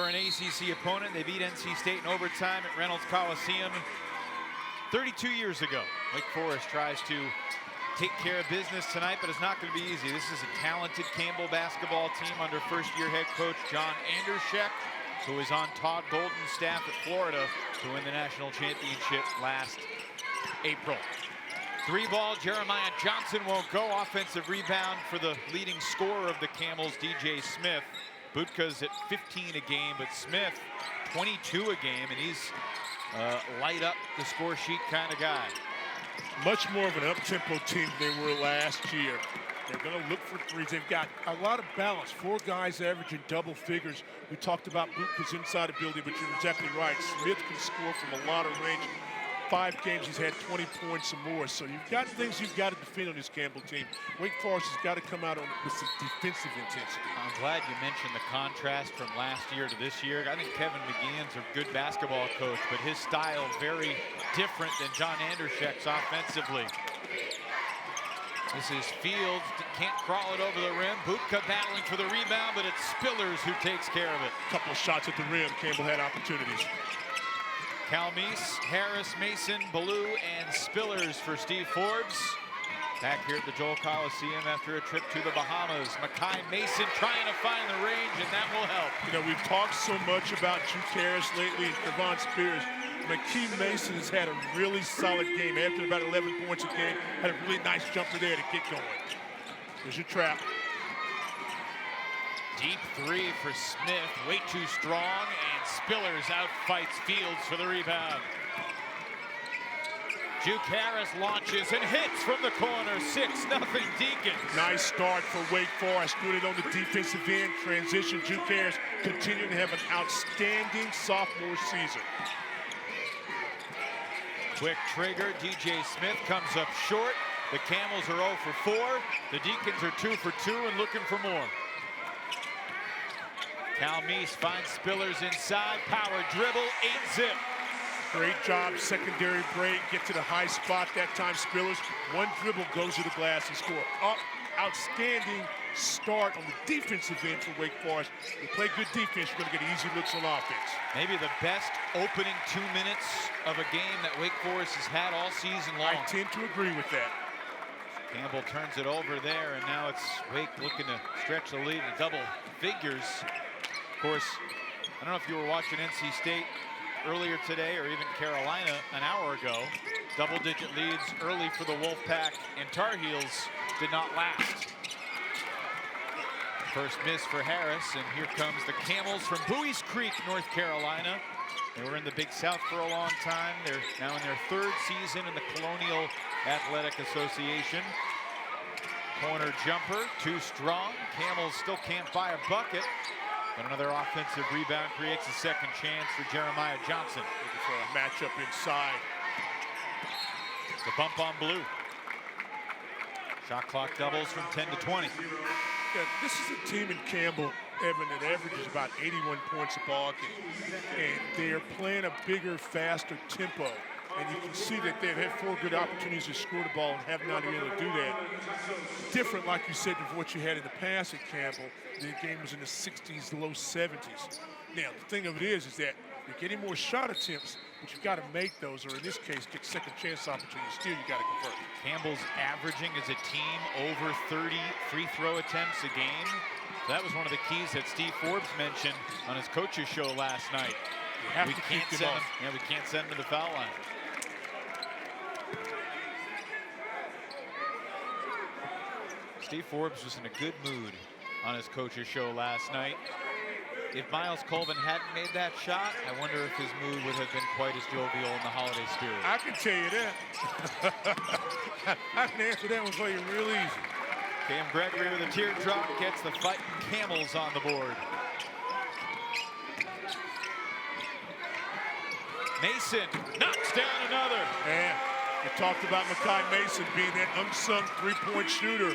an ACC opponent. They beat NC State in overtime at Reynolds Coliseum 32 years ago. Wake Forest tries to take care of business tonight, but it's not going to be easy. This is a talented Campbell basketball team under first-year head coach John Andershek, who was on Todd Golden's staff at Florida to win the national championship last April. Three ball, Jeremiah Johnson won't go. Offensive rebound for the leading scorer of the Camels, DJ Smith. Butka's at 15 a game, but Smith 22 a game, and he's light up the score sheet kind of guy. Much more of an up-tempo team than they were last year. They're going to look for threes. They've got a lot of balance. 4 guys averaging double figures. We talked about Butka's inside ability, but you're exactly right. Smith can score from a lot of range. 5 games, he's had 20 points or more. So you've got things you've got to defend on this Campbell team. Wake Forest has got to come out with some defensive intensity. I'm glad you mentioned the contrast from last year to this year. I think Kevin McGeehan's a good basketball coach, but his style very different than John Andershek's offensively. This is Fields, can't crawl it over the rim. Butka battling for the rebound, but it's Spillers who takes care of it. A couple of shots at the rim. Campbell had opportunities. Calmise, Harris, Mason, Ballou, and Spillers for Steve Forbes. Back here at the Joel Coliseum after a trip to the Bahamas. Mekhi Mason trying to find the range, and that will help. You know, we've talked so much about Juke Harris lately and Tre'Von Spillers. Mekhi Mason has had a really solid game. After about 11 points a game, had a really nice jumper there to get going. There's your trap. Deep three for Smith, way too strong, and Spillers outfights Fields for the rebound. Juke Harris launches and hits from the corner, 6-0 Deacons. Nice start for Wake Forest, doing it on the defensive end. Transition, Juke Harris continuing to have an outstanding sophomore season. Quick trigger, DJ Smith comes up short. The Camels are 0 for 4. The Deacons are 2 for 2 and looking for more. Calmise finds Spillers inside, power dribble, 8-zip. Great job, secondary break, get to the high spot that time. Spillers, one dribble, goes to the glass and score. Outstanding start on the defensive end for Wake Forest. You play good defense, you're going to get easy looks on offense. Maybe the best opening 2 minutes of a game that Wake Forest has had all season long. I tend to agree with that. Campbell turns it over there, and now it's Wake looking to stretch the lead to double figures. Of course, I don't know if you were watching NC State earlier today or even Carolina an hour ago. Double-digit leads early for the Wolfpack, and Tar Heels did not last. First miss for Harris, and here comes the Camels from Buies Creek, North Carolina. They were in the Big South for a long time. They're now in their 3rd season in the Colonial Athletic Association. Corner jumper, too strong. Camels still can't buy a bucket. But another offensive rebound creates a second chance for Jeremiah Johnson. Looking for a matchup inside. The bump on Blue. Shot clock doubles from 10 to 20. Yeah, this is a team in Campbell, Evan, that averages about 81 points a ball game. And they're playing a bigger, faster tempo. And you can see that they've had 4 good opportunities to score the ball and have not been able to do that. Different, like you said, from what you had in the past at Campbell. The game was in the 60s, low 70s. Now, the thing of it is that you're getting more shot attempts, but you've got to make those, or in this case, get second chance opportunities. Still, you got to convert. Campbell's averaging as a team over 30 free throw attempts a game. So that was one of the keys that Steve Forbes mentioned on his coach's show last night. We can't send him to the foul line. Steve Forbes was in a good mood on his coach's show last night. If Myles Colvin hadn't made that shot, I wonder if his mood would have been quite as jovial in the holiday spirit. I can tell you that. I can answer that one for you real easy. Cam Gregory with a teardrop gets the fighting Camels on the board. Mason knocks down another. Yeah, we talked about Mekhi Mason being that unsung three-point shooter.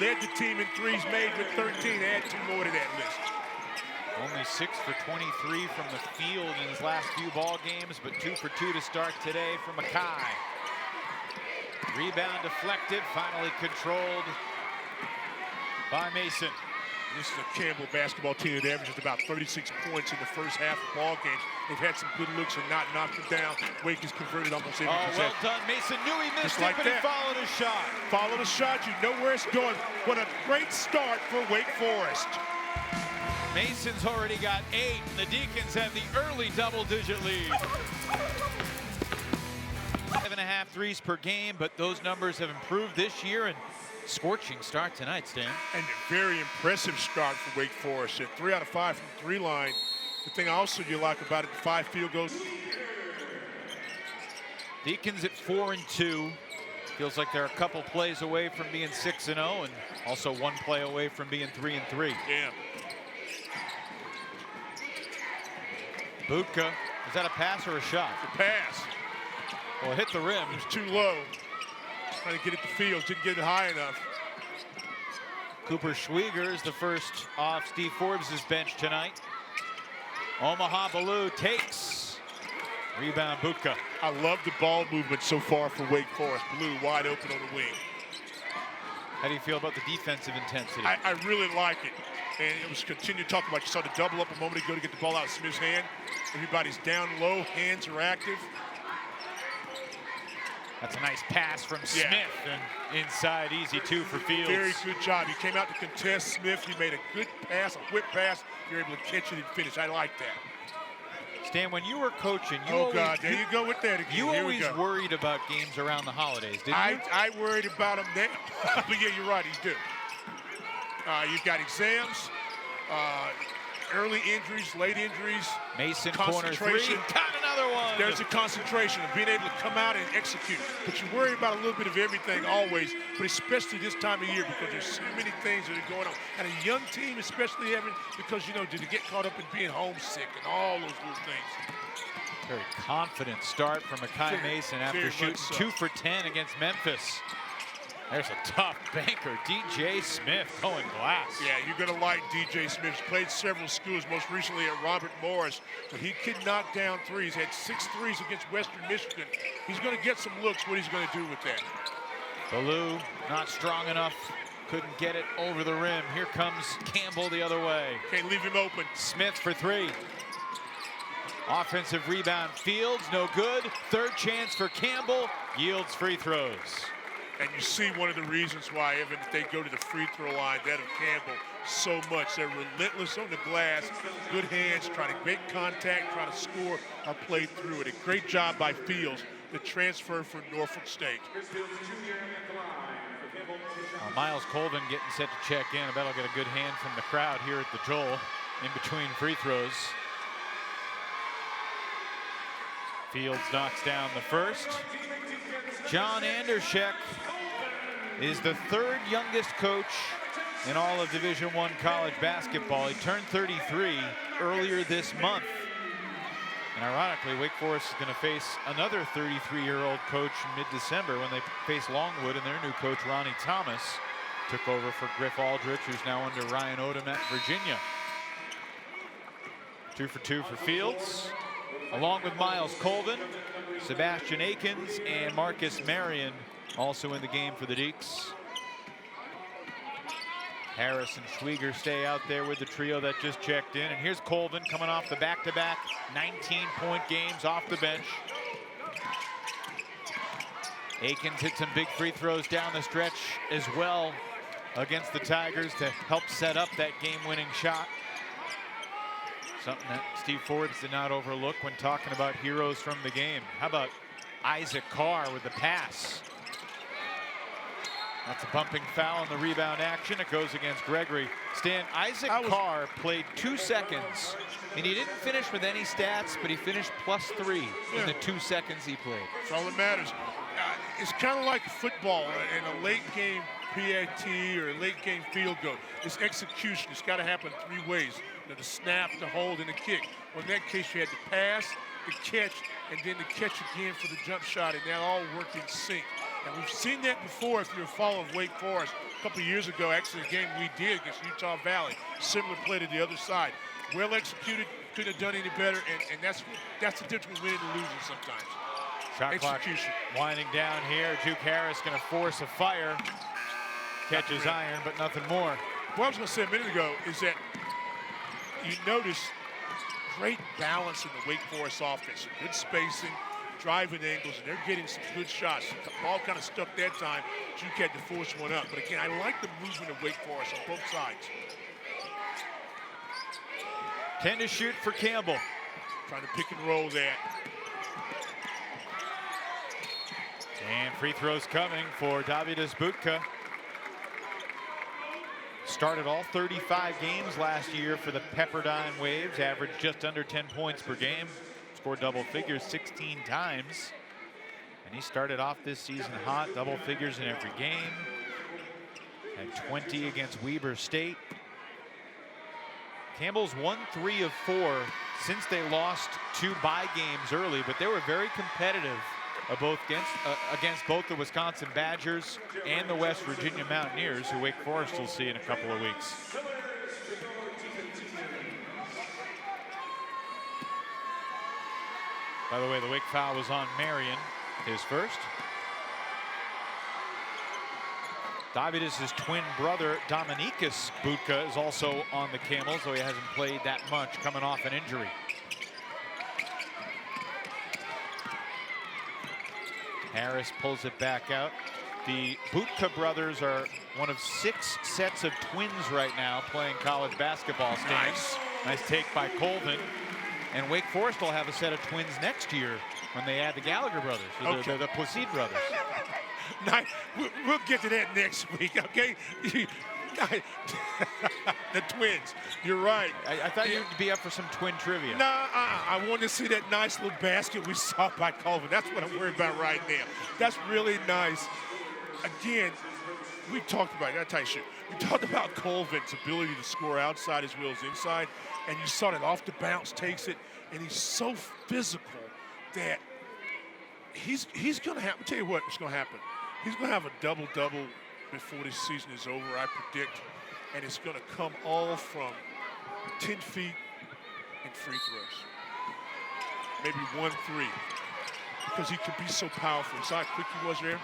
Led the team in threes made with 13. Add 2 more to that list. Only 6 for 23 from the field in his last few ball games, but 2 for 2 to start today for Mekhi. Rebound deflected, finally controlled by Mason. This is a Campbell basketball team that averages about 36 points in the first half of ball games. They've had some good looks and not knocked them down. Wake has converted almost 80%. Oh, well done. Mason knew he missed it, but he followed his shot. Follow the shot. You know where it's going. What a great start for Wake Forest. Mason's already got 8. The Deacons have the early double-digit lead. 5.5 threes per game, but those numbers have improved this year, and scorching start tonight, Stan. And a very impressive start for Wake Forest. At 3 out of 5 from the 3-line. The thing also you like about it, 5 field goals. Deacons at 4-2. Feels like they're a couple plays away from being 6-0, and also 1 play away from being 3-3. Yeah. Budka, is that a pass or a shot? The pass. Well, it hit the rim. It was too low. Trying to get it to Fields, didn't get it high enough. Cooper Schwieger is the first off Steve Forbes' bench tonight. Omaha Ballou takes. Rebound Budka. I love the ball movement so far for Wake Forest. Ballou wide open on the wing. How do you feel about the defensive intensity? I really like it. And it was continued talking about, you saw the double up a moment ago to get the ball out of Smith's hand. Everybody's down low, hands are active. That's a nice pass from Smith, and inside, easy 2 for Fields. Very good job. He came out to contest Smith. He made a good pass, a whip pass. You're able to catch it and finish. I like that. Stan, when you were coaching, there you go with that again. You always worried about games around the holidays, didn't you? I worried about them then. But yeah, you're right, you do. You've got exams, early injuries, late injuries. Mason corner 3, got another one. There's a concentration of being able to come out and execute. But you worry about a little bit of everything always, but especially this time of year because there's so many things that are going on. And a young team, especially having, because, did they get caught up in being homesick and all those little things. Very confident start from Mekhi Mason after shooting 2 for 10 against Memphis. There's a tough banker, DJ Smith, going glass. Yeah, you're going to like DJ Smith. He's played several schools, most recently at Robert Morris, but he can knock down threes. Had 6 threes against Western Michigan. He's going to get some looks. What he's going to do with that? Ballou not strong enough. Couldn't get it over the rim. Here comes Campbell the other way. Can't leave him open. Smith for 3. Offensive rebound, Fields, no good. Third chance for Campbell, yields free throws. And you see one of the reasons why, Evan, if they go to the free throw line, that of Campbell, so much. They're relentless on the glass, good hands, trying to make contact, trying to score or play through it. A great job by Fields, the transfer from Norfolk State. Myles Colvin getting set to check in. I bet I'll get a good hand from the crowd here at the Joel in between free throws. Fields knocks down the first. John Andershek is the 3rd youngest coach in all of Division I college basketball. He turned 33 earlier this month. And ironically, Wake Forest is going to face another 33-year-old coach in mid-December when they face Longwood, and their new coach, Ronnie Thomas, took over for Griff Aldrich, who's now under Ryan Odom at Virginia. 2 for 2 for Fields, along with Myles Colvin, Sebastian Akins, and Marcus Marion also in the game for the Deeks. Harris and Schwieger stay out there with the trio that just checked in. And here's Colvin coming off the back-to-back 19-point games off the bench. Akins hit some big free throws down the stretch as well against the Tigers to help set up that game-winning shot. Something that Steve Forbes did not overlook when talking about heroes from the game. How about Isaac Carr with the pass? That's a bumping foul on the rebound action. It goes against Gregory. Stan, Isaac Carr played 2 seconds, and he didn't finish with any stats, but he finished +3 in the 2 seconds he played. That's all that matters. It's kind of like football in a late game PAT or a late game field goal. It's execution. It's got to happen 3 ways. The snap, the hold, and the kick. Well, in that case, you had the pass, the catch, and then the catch again for the jump shot, and that all worked in sync. And we've seen that before if you're a follower of Wake Forest. A couple of years ago, actually, a game we did against Utah Valley. Similar play to the other side. Well executed, couldn't have done any better, and that's the difference between winning and losing sometimes. Shot Execution. clock winding down here. Juke Harris going to force a fire. Catches iron, but nothing more. What I was going to say a minute ago is that you notice great balance in the Wake Forest offense. Good spacing, driving angles, and they're getting some good shots. The ball kind of stuck that time. Juke had to force one up. But again, I like the movement of Wake Forest on both sides. 10 to shoot for Campbell. Trying to pick and roll that. And free throws coming for Davidas Butka. Started all 35 games last year for the Pepperdine Waves, averaged just under 10 points per game, scored double figures 16 times. And he started off this season hot, double figures in every game. Had 20 against Weber State. Campbell's won 3 of 4 since they lost 2 bye games early, but they were very competitive against both the Wisconsin Badgers and the West Virginia Mountaineers, who Wake Forest will see in a couple of weeks. By the way, the Wake foul was on Marion, his first. Davidas' twin brother, Dominikas Butka, is also on the Camels, though he hasn't played that much, coming off an injury. Harris pulls it back out. The Butka brothers are one of 6 sets of twins right now playing college basketball. Nice take by Colvin. And Wake Forest will have a set of twins next year when they add the Gallagher brothers, okay. the Placide brothers. Nice. We'll get to that next week, okay? The twins. You're right. I thought you'd be up for some twin trivia. No, I wanted to see that nice little basket we saw by Colvin. That's what I'm worried about right now. That's really nice. Again, we talked about that tight shoot. We talked about Colvin's ability to score outside as well as inside, and you saw that off the bounce takes it, and he's so physical that he's going to have. I'll tell you what's going to happen. He's going to have a double-double before this season is over, I predict, and it's going to come all from 10 feet and free throws. Maybe 1-3, because he can be so powerful. You saw how quick he was there?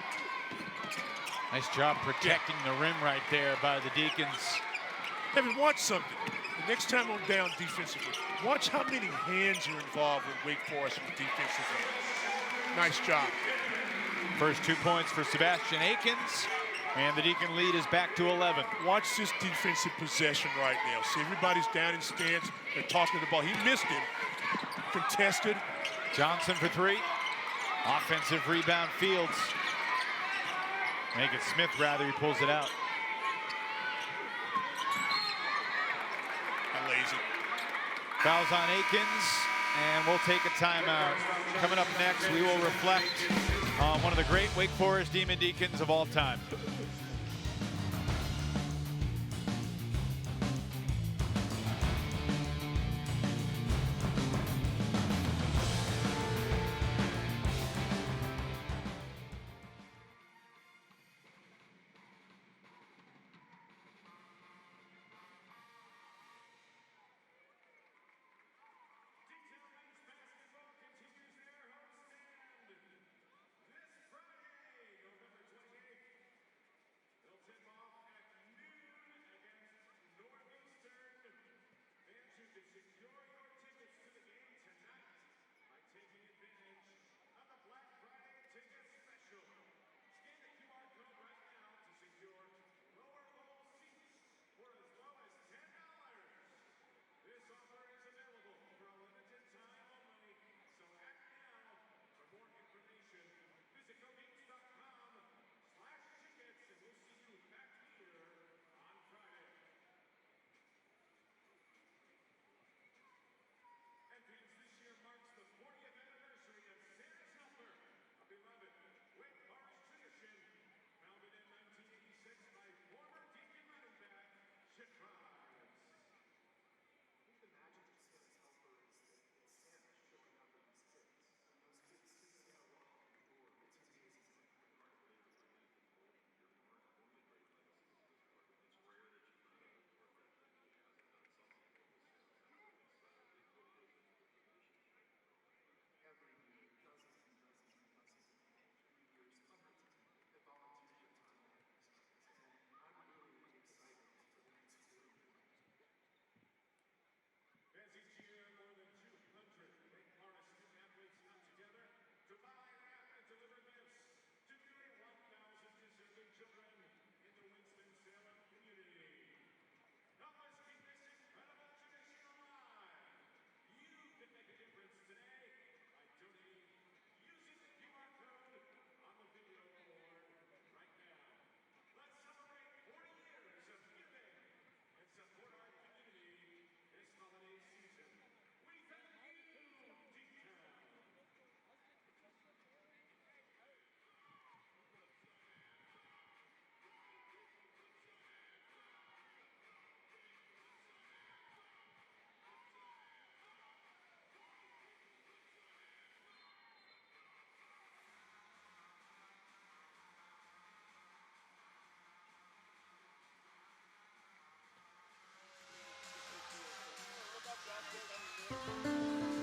Nice job protecting the rim right there by the Deacons. Evan, watch something. The next time I'm down defensively, watch how many hands are involved with Wake Forest on the defensive end. Nice job. First 2 points for Sebastian Akins, and the Deacon lead is back to 11. Watch this defensive possession right now. See, everybody's down in stance. They're talking the ball. He missed it. Contested. Johnson for 3. Offensive rebound, Fields. Make it Smith, rather. He pulls it out. Lazy. Fouls on Akins, and we'll take a timeout. Coming up next, we will reflect on one of the great Wake Forest Demon Deacons of all time.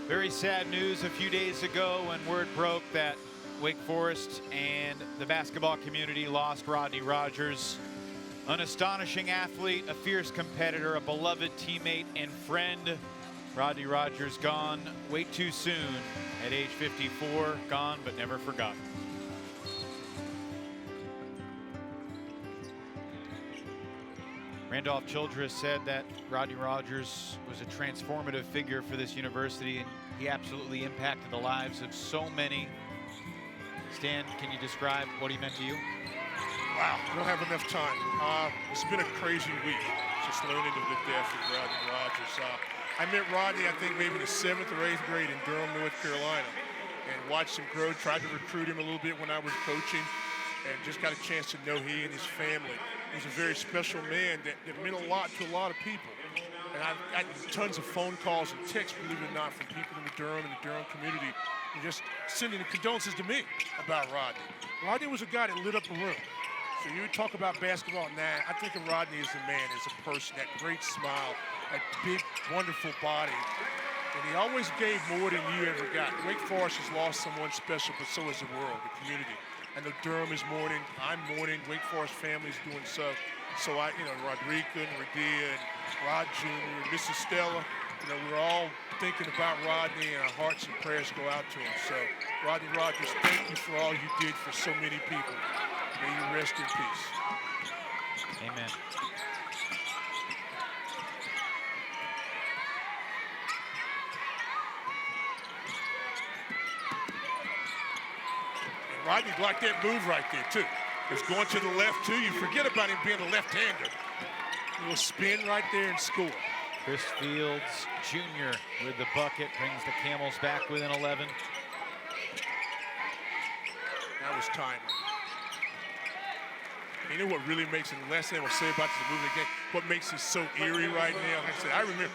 Very sad news a few days ago when word broke that Wake Forest and the basketball community lost Rodney Rogers. An astonishing athlete, a fierce competitor, a beloved teammate and friend. Rodney Rogers gone way too soon at age 54. Gone but never forgotten. Randolph Childress said that Rodney Rogers was a transformative figure for this university, and he absolutely impacted the lives of so many. Stan, can you describe what he meant to you? Wow, I don't have enough time. It's been a crazy week, just learning of the death of Rodney Rogers. I met Rodney, I think, maybe in the 7th or 8th grade in Durham, North Carolina, and watched him grow, tried to recruit him a little bit when I was coaching, and just got a chance to know he and his family. He's a very special man that meant a lot to a lot of people. And I've got tons of phone calls and texts, believe it or not, from people in the Durham and the Durham community, and just sending condolences to me about Rodney. Rodney was a guy that lit up a room. So you talk about basketball now, I think of Rodney as a man, as a person, that great smile, that big, wonderful body. And he always gave more than you ever got. Wake Forest has lost someone special, but so has the world, the community. I know Durham is mourning, I'm mourning, Wake Forest family is doing so. So Rodrika and Radia and Rod Jr., Mrs. Stella, we're all thinking about Rodney, and our hearts and prayers go out to him. So, Rodney Rogers, thank you for all you did for so many people. May you rest in peace. Amen. Rodney blocked that move right there, too. It's going to the left, too. You forget about him being a left-hander. He'll spin right there and score. Chris Fields Jr. with the bucket brings the Camels back within 11. That was timely. You know what really makes it, the last thing I will say about this movie again, what makes it so eerie right now? Like I said, I remember,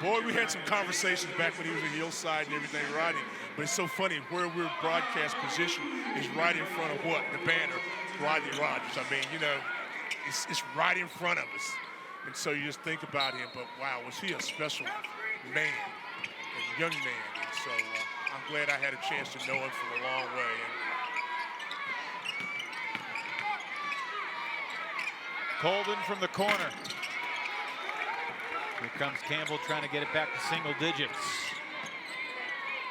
boy, we had some conversations back when he was at Hillside and everything, Rodney. But it's so funny, where we're broadcast position is right in front of what? The banner, Rodney Rogers. It's right in front of us. And so you just think about him, but wow, was he a special man, a young man. And so I'm glad I had a chance to know him from a long way. Colvin from the corner. Here comes Campbell trying to get it back to single digits.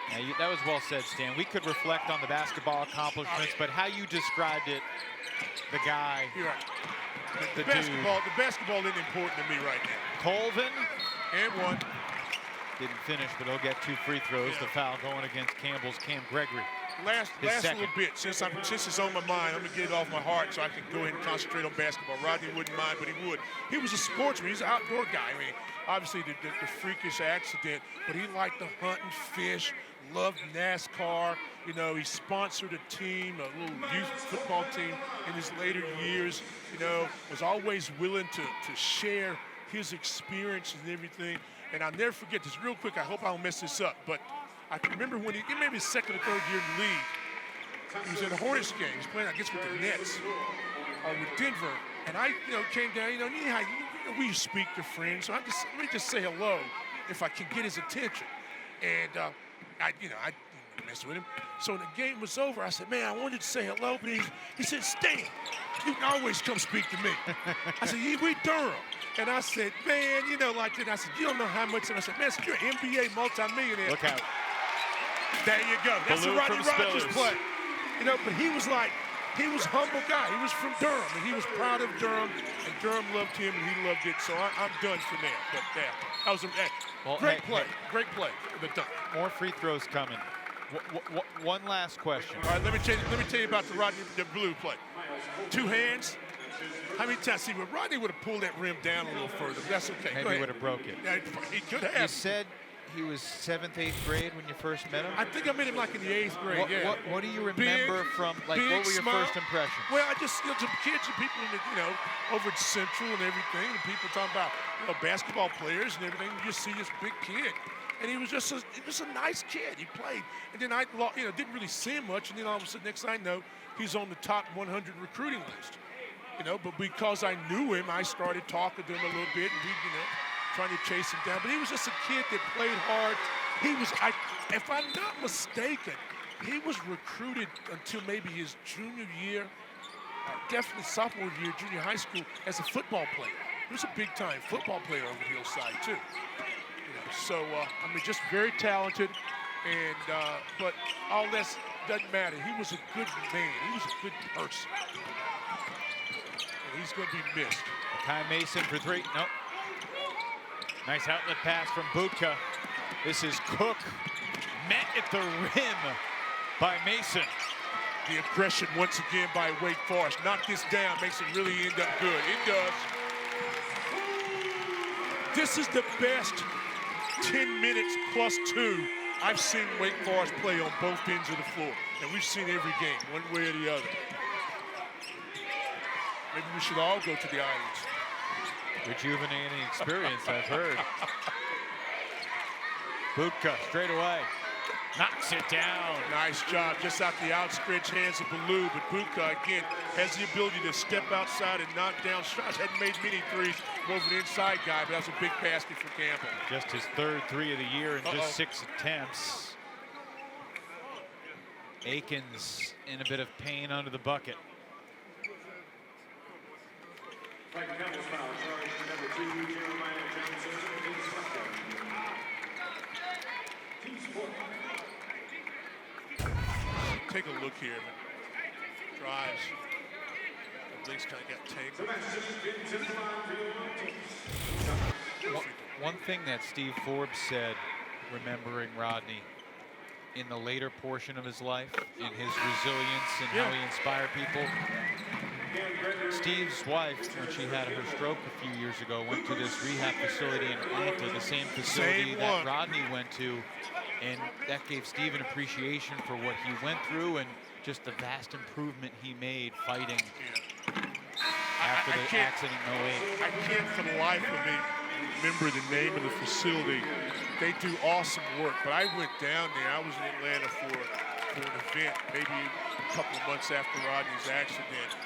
Now, that was well said, Stan. We could reflect on the basketball accomplishments, but how you described it, the guy, You're right. The basketball isn't important to me right now. Colvin. And one. Didn't finish, but he'll get 2 free throws. Yeah. The foul going against Campbell's Cam Gregory. Last little bit, since it's on my mind, let me get it off my heart so I can go ahead and concentrate on basketball. Rodney wouldn't mind, but he would. He was a sportsman. He's an outdoor guy. Obviously the freakish accident, but he liked to hunt and fish, loved NASCAR. He sponsored a team, a little youth football team in his later years. Was always willing to share his experience and everything. And I'll never forget this. Real quick, I hope I don't mess this up, but I can remember when he maybe his 2nd or 3rd year in the league. He was at a Hornets game. He was playing, I guess, with the Nets or with Denver. And I, came down. We speak to friends, so let me just say hello if I can get his attention. And I messed with him. So when the game was over, I said, man, I wanted to say hello, but he said, Stan, you can always come speak to me. I said, we Durham. And I said, man, like that. I said, you don't know how much. And I said, man, you're an NBA multimillionaire. Look out. There you go. That's Baloo the Rodney Rogers Spillers. play. But he was a humble guy. He was from Durham, and he was proud of Durham, and Durham loved him, and he loved it. So I'm done from there. But that was a great play. Great play. But done. More free throws coming. One last question. All right, let me tell you about the blue play. 2 hands. How many times? See, Rodney would have pulled that rim down a little further, but that's okay. Maybe would have broke it. Yeah, he could have. You said he was 7th, 8th grade when you first met him? I think I met him like in the 8th grade, What do you remember from, what were your first impressions? Well, I just, some kids and people, over at Central and everything, and people talking about, basketball players and everything. You just see this big kid. And he was just a nice kid. He played. And then I, didn't really see him much. And then all of a sudden, next thing I know, he's on the top 100 recruiting list. But because I knew him, I started talking to him a little bit, and we, trying to chase him down. But he was just a kid that played hard, He was, if I'm not mistaken, he was recruited until maybe his junior year, definitely sophomore year, junior high school, as a football player. He was a big-time football player over Hillside, too. So, I mean, just very talented, and but all this doesn't matter. He was a good man. He was a good person. And he's going to be missed. Mekhi Mason for three. Nope. Nice outlet pass from Budka. This is Cook. Met at the rim by Mason. The aggression once again by Wake Forest. Knock this down, makes it really end up good. It does. This is the best 10 minutes plus 2 I've seen Wake Forest play on both ends of the floor. And we've seen every game, one way or the other. Maybe we should all go to the islands. Rejuvenating experience, I've heard. Budka straight away. Knocks it down. Nice job, just out the outstretched hands of Ballou, but Budka, again, has the ability to step outside and knock down shots. Hadn't made many threes, more of an inside guy, but that was a big basket for Campbell. Just his third three of the year in just 6 attempts. Akins in a bit of pain under the bucket. Take a look here. Drives. The legs kind of got tangled. One thing that Steve Forbes said, remembering Rodney, in the later portion of his life, in his resilience and how he inspired people. Steve's wife, when she had her stroke a few years ago, went to this rehab facility in Atlanta, the same facility that Rodney went to. And that gave Steve an appreciation for what he went through and just the vast improvement he made fighting after the accident in 08. I can't for the life of me remember the name of the facility. They do awesome work, but I went down there. I was in Atlanta for an event, maybe a couple of months after Rodney's accident.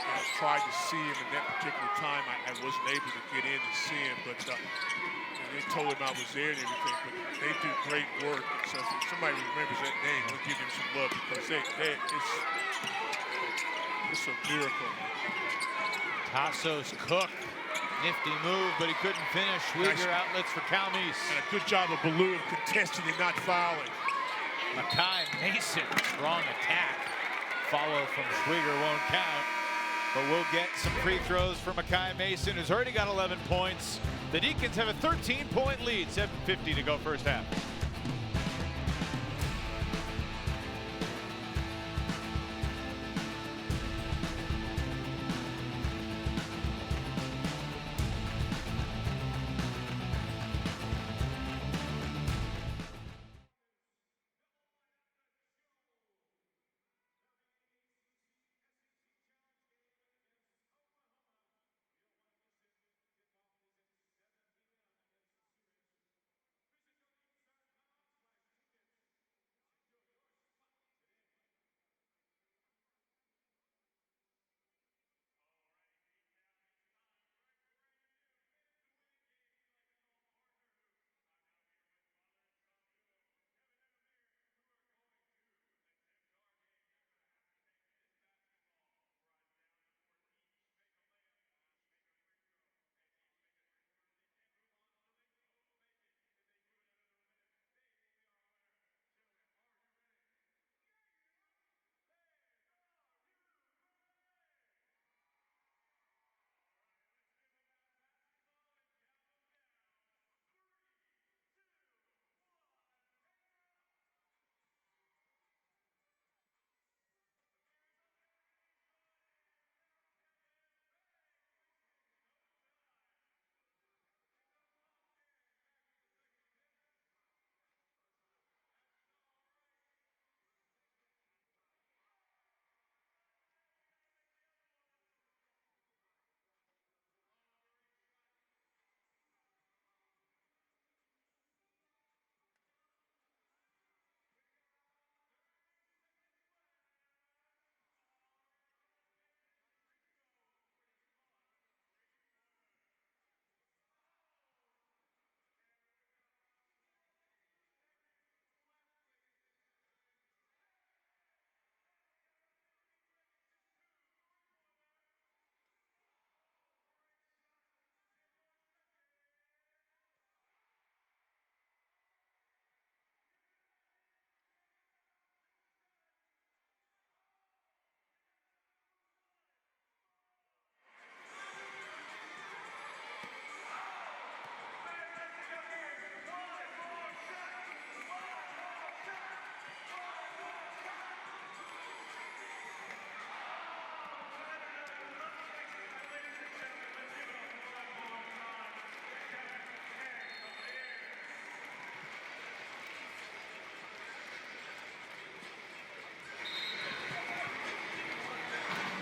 I tried to see him, and that particular time I wasn't able to get in to see him, but they told him I was there and everything, but they do great work. So if somebody remembers that name, we'll give them some love, because it's a miracle. Tassos Cook, nifty move, but he couldn't finish. Schwieger outlets for Calmes. And a good job of Ballou of contesting and not fouling. Mekhi Mason, strong attack. Follow from Schwieger won't count, but we'll get some free throws from Mekhi Mason, who's already got 11 points. The Deacons have a 13-point lead, 7:50 to go first half.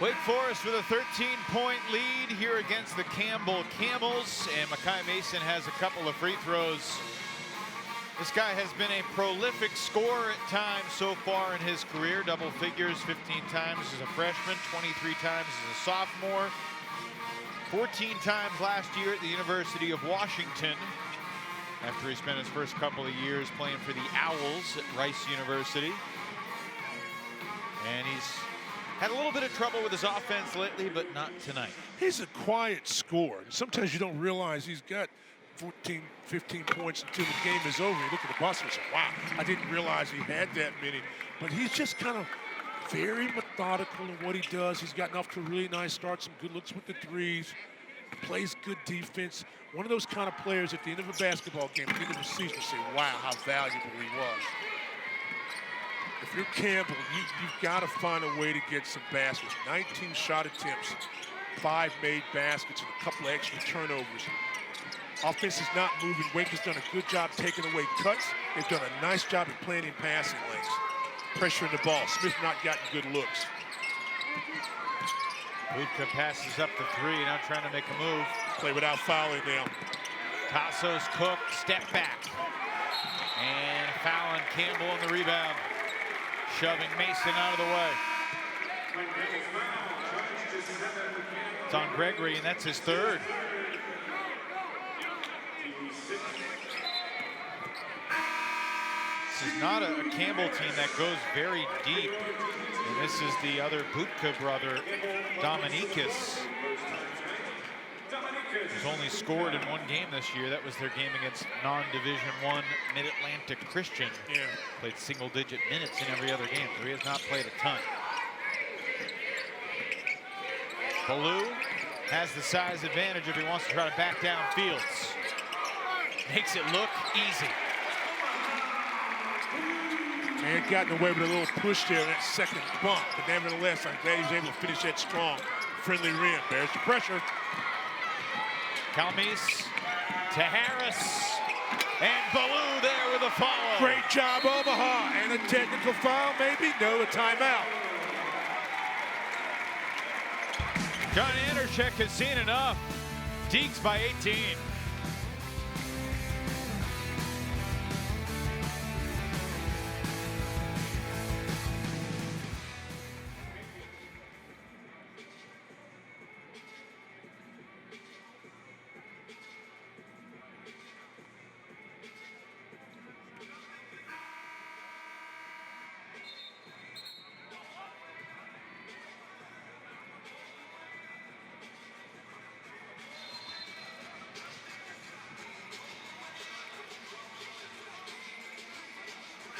Wake Forest with a 13-point lead here against the Campbell Camels, and Mekhi Mason has a couple of free throws. This guy has been a prolific scorer at times so far in his career, double figures 15 times as a freshman, 23 times as a sophomore, 14 times last year at the University of Washington, after he spent his first couple of years playing for the Owls at Rice University. And he's had a little bit of trouble with his offense lately, but not tonight. He's a quiet scorer. Sometimes you don't realize he's got 14, 15 points until the game is over. You look at the box and say, wow, I didn't realize he had that many. But he's just kind of very methodical in what he does. He's gotten off to a really nice start, some good looks with the threes, plays good defense. One of those kind of players at the end of a basketball game, at the end of the season, you say, wow, how valuable he was. If you're Campbell, you've got to find a way to get some baskets. 19 shot attempts, 5 made baskets, and a couple of extra turnovers. Offense is not moving. Wake has done a good job taking away cuts. They've done a nice job at playing in passing lanes. Pressuring the ball. Smith not gotten good looks. Budka passes up the three, now trying to make a move. Play without fouling now. Tassos, Cook, step back. And fouling Campbell on the rebound. Shoving Mason out of the way. It's on Gregory, and that's his third. This is not a Campbell team that goes very deep. And this is the other Budka brother, Dominicus, who's only scored in one game this year. That was their game against non-Division I Mid-Atlantic Christian. Yeah. Played single-digit minutes in every other game, so he has not played a ton. Ballou has the size advantage if he wants to try to back down Fields. Makes it look easy. Man gotten away with a little push there, that second bump, but nevertheless, I'm glad he's able to finish that strong. Friendly rim, bears the pressure. Calmes to Harris, and Ballou there with a follow. Great job, Omaha, and a technical foul, maybe? No, a timeout. John Anderchek has seen enough. Deeks by 18.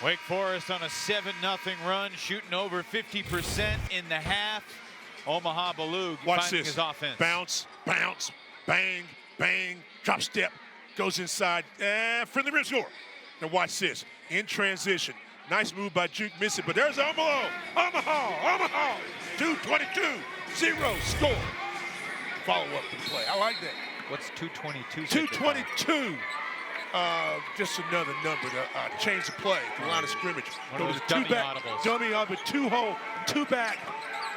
Wake Forest on a 7-0 run, shooting over 50% in the half. Omaha Ballou finding his offense. Bounce, bounce, bang, bang, drop step, goes inside, friendly rim score. Now watch this, in transition. Nice move by Juke, miss it, but there's Omaha, Omaha, 2:22-0 score. Follow up the play, I like that. What's 2:22? 2:22. Just another number to change the play, the line of scrimmage. One of those dummy audibles. Dummy audible, two back,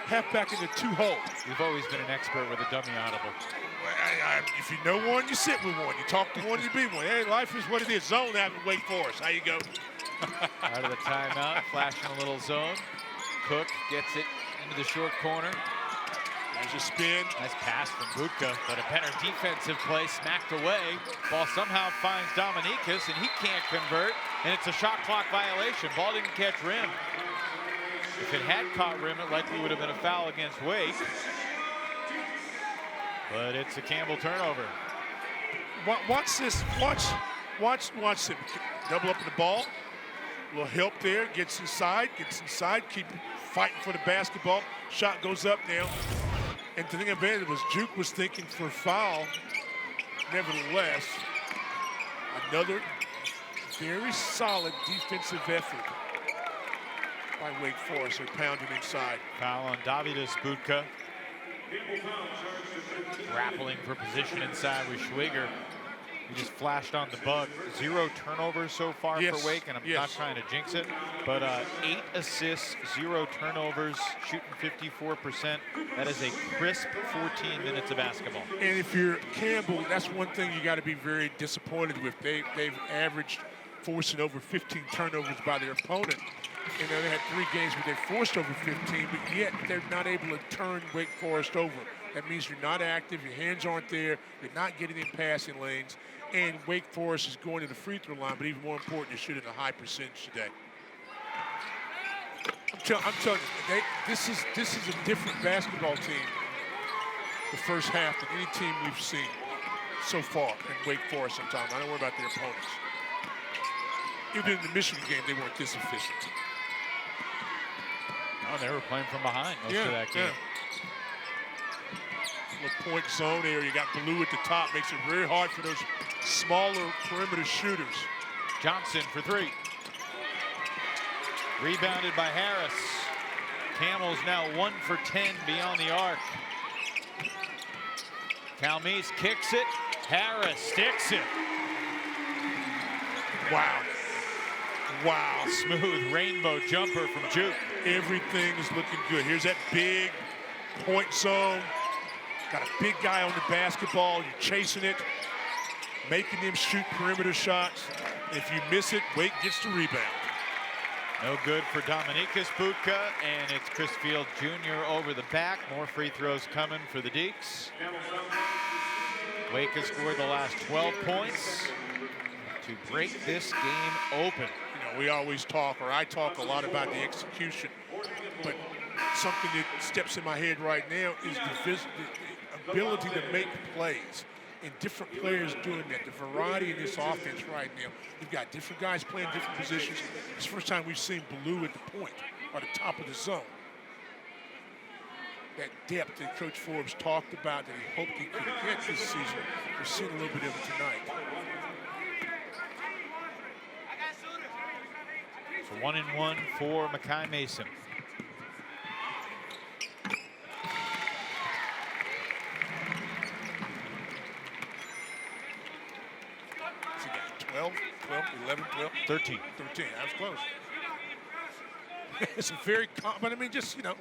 half back into 2 hole. You've always been an expert with a dummy audible. If you know one, you sit with one. You talk to one, you be one. Hey, life is what it is. Zone out in Wake Forest. How you go? Out of the timeout, flashing a little zone. Cook gets it into the short corner. There's a spin. Nice pass from Budka, but a better defensive play smacked away. Ball somehow finds Dominicus, and he can't convert, and it's a shot clock violation. Ball didn't catch rim. If it had caught rim, it likely would have been a foul against Wake. But it's a Campbell turnover. Watch this. Watch him. Double up the ball. A little help there. Gets inside. Keep fighting for the basketball. Shot goes up now. And the thing about it was Juke was thinking for a foul. Nevertheless, another very solid defensive effort by Wake Forest. They're pounding inside. Foul on Davidas Budka. Grappling for position inside with Schwiger. We just flashed on the bug. 0 turnovers so far for Wake, and I'm not trying to jinx it, but 8 assists, 0 turnovers, shooting 54%. That is a crisp 14 minutes of basketball. And if you're Campbell, that's one thing you got to be very disappointed with. They've averaged forcing over 15 turnovers by their opponent. You know, they had 3 games where they forced over 15, but yet they're not able to turn Wake Forest over. That means you're not active, your hands aren't there, you're not getting in passing lanes, and Wake Forest is going to the free throw line, but even more important, you're shooting a high percentage today. I'm telling you, this is a different basketball team the first half than any team we've seen so far in Wake Forest sometimes. I don't worry about their opponents. Even in the Michigan game, they weren't this efficient. Oh, they were playing from behind most of that game. Little point zone area. You got Blue at the top. Makes it very hard for those smaller perimeter shooters. Johnson for 3. Rebounded by Harris. Campbell's now 1 for 10 beyond the arc. Calmise kicks it. Harris sticks it. Wow. Wow. Smooth rainbow jumper from Juke. Everything is looking good. Here's that big point zone. Got a big guy on the basketball. You're chasing it, making them shoot perimeter shots. If you miss it, Wake gets the rebound. No good for Dominicus Butka, and it's Chris Field Jr. over the back. More free throws coming for the Deeks. Wake has scored the last 12 points to break this game open. You know, we always talk, or I talk a lot about the execution, but something that steps in my head right now is the ability to make plays, and different players doing that. The variety in this offense right now. You've got different guys playing different positions. It's the first time we've seen Blue at the point, or the top of the zone. That depth that Coach Forbes talked about that he hoped he could get this season, we're seeing a little bit of it tonight. So 1-1 for Mekhi Mason. 11, 12, 13. 13, that was close. It's a very, but I mean, just, you know,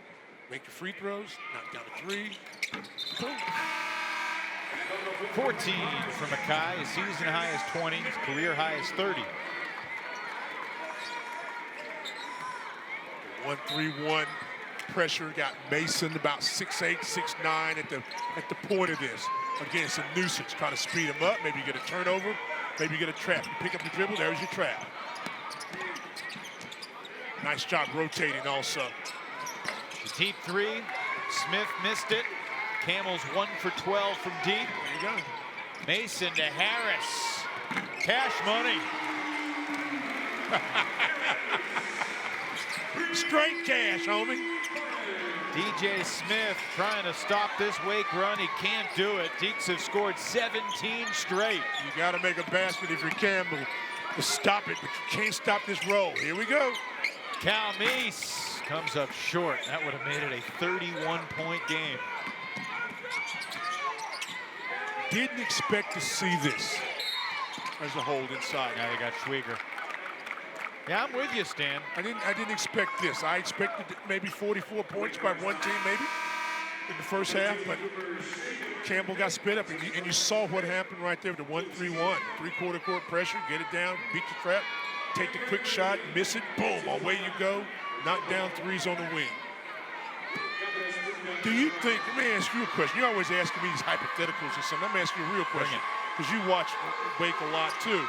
make your free throws, knock down a 3. Boom. 14 for Mekhi, his season high is 20, his career high is 30. 1-3-1 pressure, got Mason about 6'8", 6'9" at the point of this. Again, it's a nuisance, try to speed him up, maybe you get a turnover, maybe you get a trap. You pick up the dribble, there's your trap. Nice job rotating also. The deep 3, Smith missed it. Campbell's 1 for 12 from deep. There you go. Mason to Harris. Cash money. Straight cash, homie. DJ Smith trying to stop this Wake run. He can't do it. Deeks have scored 17 straight. You got to make a basket if you're Campbell to stop it, but you can't stop this roll. Here we go. Calmise comes up short. That would have made it a 31-point game. Didn't expect to see this. There's a hold inside. Now they got Schwieger. Yeah, I'm with you, Stan. I didn't expect this. I expected maybe 44 points by one team, maybe, in the first half, but Campbell got spit up, and you saw what happened right there with the 1-3-1. Three-quarter court pressure, get it down, beat the trap, take the quick shot, miss it, boom, away you go. Knock down threes on the wing. Do you think, let me ask you a question. You're always asking me these hypotheticals or something. Let me ask you a real question, because you watch Wake a lot too.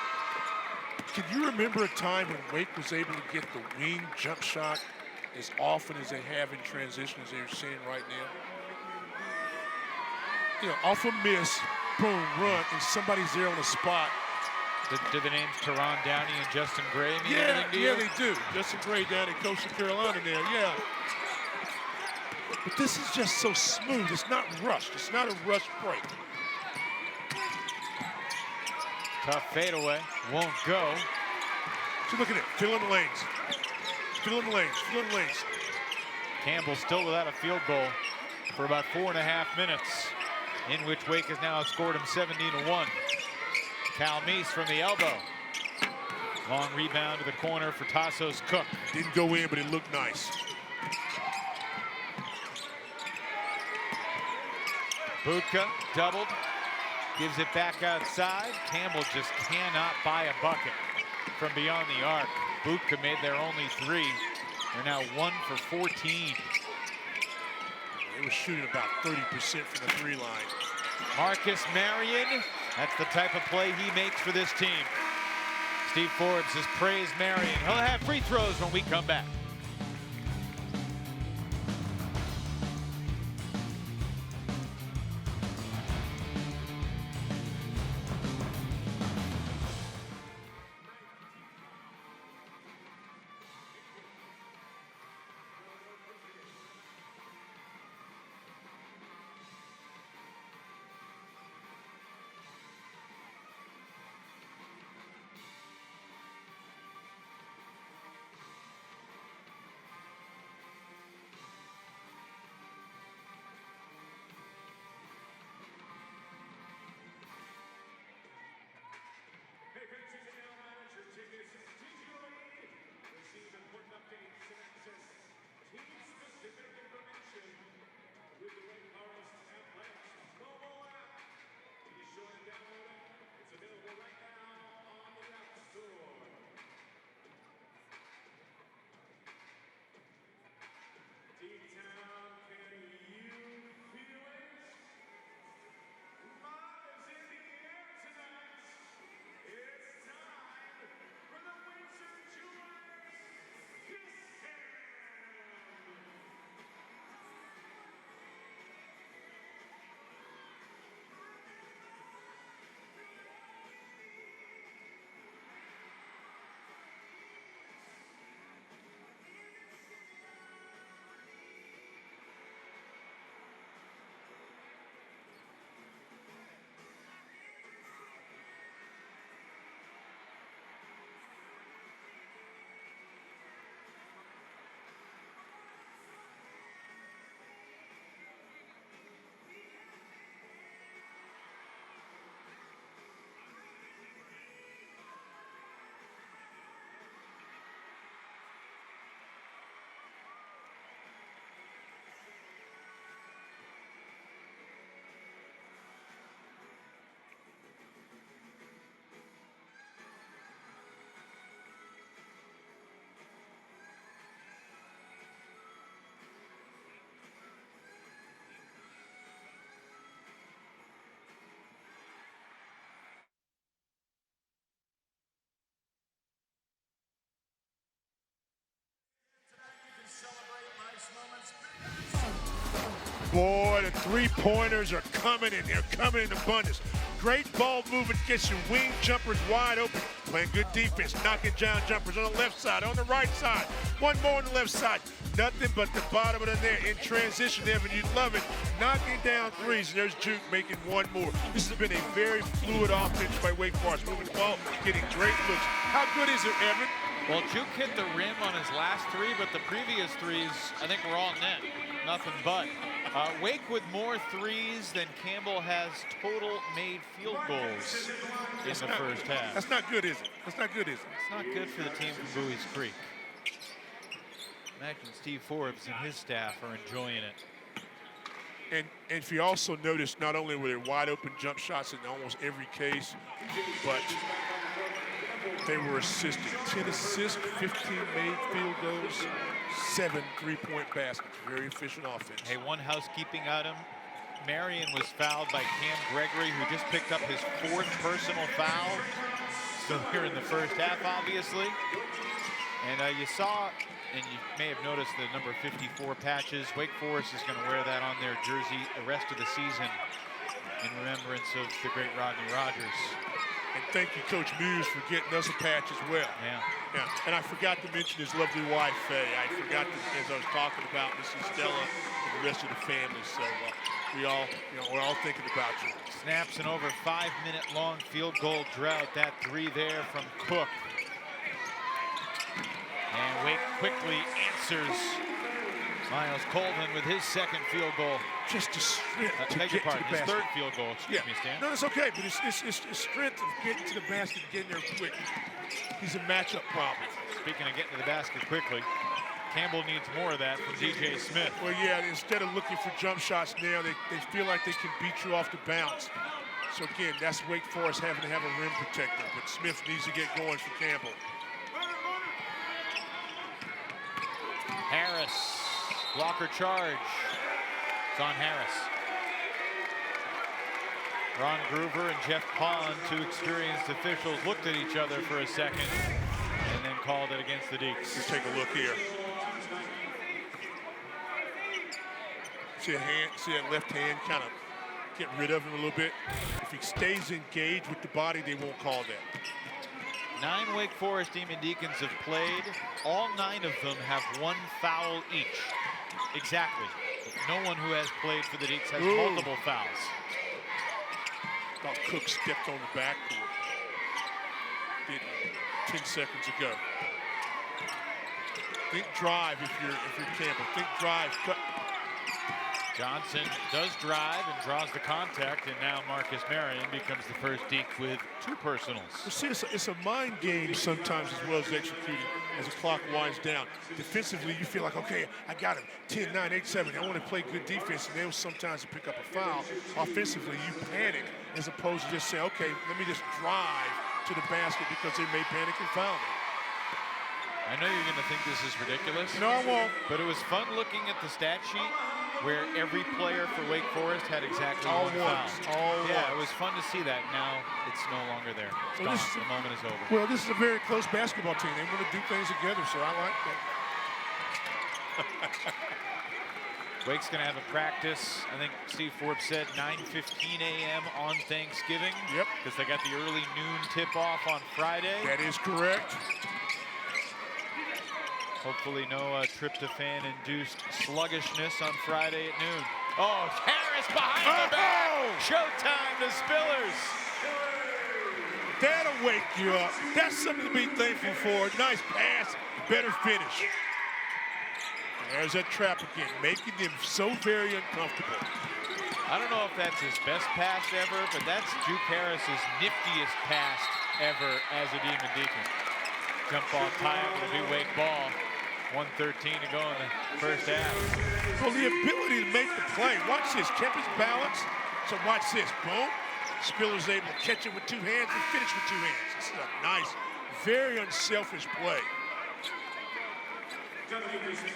Can you remember a time when Wake was able to get the wing jump shot as often as they have in transition as they're seeing right now? You know, off a miss, boom, run, and somebody's there on the spot. Do the names Teron Downey and Justin Gray mean anything to you? Yeah, they do. Justin Gray down at Coastal Carolina there, yeah. But this is just so smooth. It's not rushed. It's not a rush break. Tough fadeaway, won't go. So look at it, filling lanes. Filling lanes, filling lanes. Campbell still without a field goal for about 4.5 minutes, in which Wake has now outscored him 17-1. Cal Meese from the elbow. Long rebound to the corner for Tassos Cook. Didn't go in, but it looked nice. Butka doubled, gives it back outside. Campbell just cannot buy a bucket from beyond the arc. Butka made their only 3. They're now 1 for 14. They were shooting about 30% from the 3 line. Marcus Marion, that's the type of play he makes for this team. Steve Forbes has praised Marion. He'll have free throws when we come back. Boy, the 3-pointers are coming, and they're coming in abundance. Great ball movement, gets your wing jumpers wide open. Playing good defense, knocking down jumpers on the left side, on the right side. One more on the left side. Nothing but the bottom of the net in transition, Evan. You love it. Knocking down threes, and there's Juke making one more. This has been a very fluid offense by Wake Forest. Moving the ball, getting great looks. How good is it, Evan? Well, Juke hit the rim on his last 3, but the previous 3s, I think, were all net. Nothing but. Wake with more 3s than Campbell has total made field goals in the first half. That's not good, is it? That's not good, is it? It's not good for the team from Bowie's Creek. Imagine Steve Forbes and his staff are enjoying it. And if you also notice, not only were there wide open jump shots in almost every case, but they were assisted. 10 assists, 15 made field goals, 7 3-point baskets. Very efficient offense. Hey, one housekeeping item. Marion was fouled by Cam Gregory, who just picked up his 4th personal foul. Still here in the first half, obviously. And you saw, and you may have noticed the number 54 patches. Wake Forest is going to wear that on their jersey the rest of the season in remembrance of the great Rodney Rogers. And thank you, Coach Muse, for getting us a patch as well. Yeah. And I forgot to mention his lovely wife, Faye. I forgot to, as I was talking about Mrs. Stella and the rest of the family. So we all, we're all thinking about you. Snaps an over 5-minute long field goal drought. That 3 there from Cook. And Wake quickly answers Myles Colvin with his second field goal. Just a strength to Beg get your to the pardon, his basket. third field goal. Excuse me, Stan. No, that's okay, but it's strength of getting to the basket, getting there quick. He's a matchup problem. Speaking of getting to the basket quickly, Campbell needs more of that from DJ Smith. Well, yeah, instead of looking for jump shots now, they feel like they can beat you off the bounce. So again, that's Wake Forest having to have a rim protector, but Smith needs to get going for Campbell. Harris, blocker charge. It's on Harris. Ron Groover and Jeff Pond, two experienced officials, looked at each other for a second and then called it against the Deacs. Let's take a look here. See a hand, see that left hand kind of get rid of him a little bit. If he stays engaged with the body, they won't call that. 9 Wake Forest Demon Deacons have played. All 9 of them have 1 foul each. Exactly. No one who has played for the Deacs has multiple fouls. Thought Cook stepped on the backboard. Did 10 seconds ago. Think drive if you're Campbell. Think drive, cut. Johnson does drive and draws the contact, and now Marcus Marion becomes the first Deke with 2 personals. You see, it's a mind game sometimes as well as executing as the clock winds down. Defensively, you feel like, okay, I got him, 10, 9, 8, 7. I want to play good defense, and they'll sometimes pick up a foul. Offensively, you panic as opposed to just say, okay, let me just drive to the basket because they may panic and foul me. I know you're going to think this is ridiculous. No, I won't. But it was fun looking at the stat sheet where every player for Wake Forest had exactly all 1 ones. foul. All yeah, ones. it was fun to see that. Now it's no longer there. It's So gone. this is The moment is over. Well, this is a very close basketball team. They want to do things together, so I like that. Wake's going to have a practice. I think Steve Forbes said 9:15 a.m. on Thanksgiving. Yep. Because they got the early noon tip-off on Friday. That is correct. Hopefully no tryptophan-induced sluggishness on Friday at noon. Oh, Harris behind the back. Showtime to Spillers. That'll wake you up. That's something to be thankful for. Nice pass, better finish. There's that trap again, making them so very uncomfortable. I don't know if that's his best pass ever, but that's Juke Harris's niftiest pass ever as a Demon Deacon. Jump ball tie-up, it'll be Wake ball. 1:13 to go in the first half. Well, the ability to make the play. Watch this, kept his balance. So watch this, boom. Spillers able to catch it with 2 hands and finish with 2 hands. This is a nice, very unselfish play.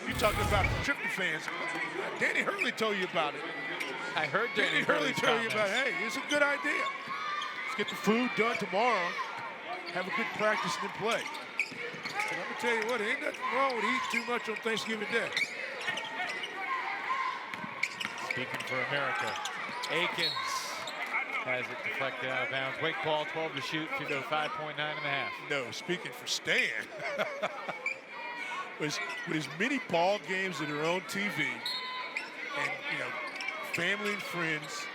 You're talking about tryptophans. Danny Hurley told you about it. I heard Danny Hurley Hurley's told you comments. about, hey, it's a good idea. Let's get the food done tomorrow. Have a good practice and then play. But let me tell you what, ain't nothing wrong with eating too much on Thanksgiving Day. Speaking for America, Akins has it deflected out of bounds. Wake ball, 12 to shoot, 5.9 and a half. No, speaking for Stan. with as many ball games that are on TV, and family and friends,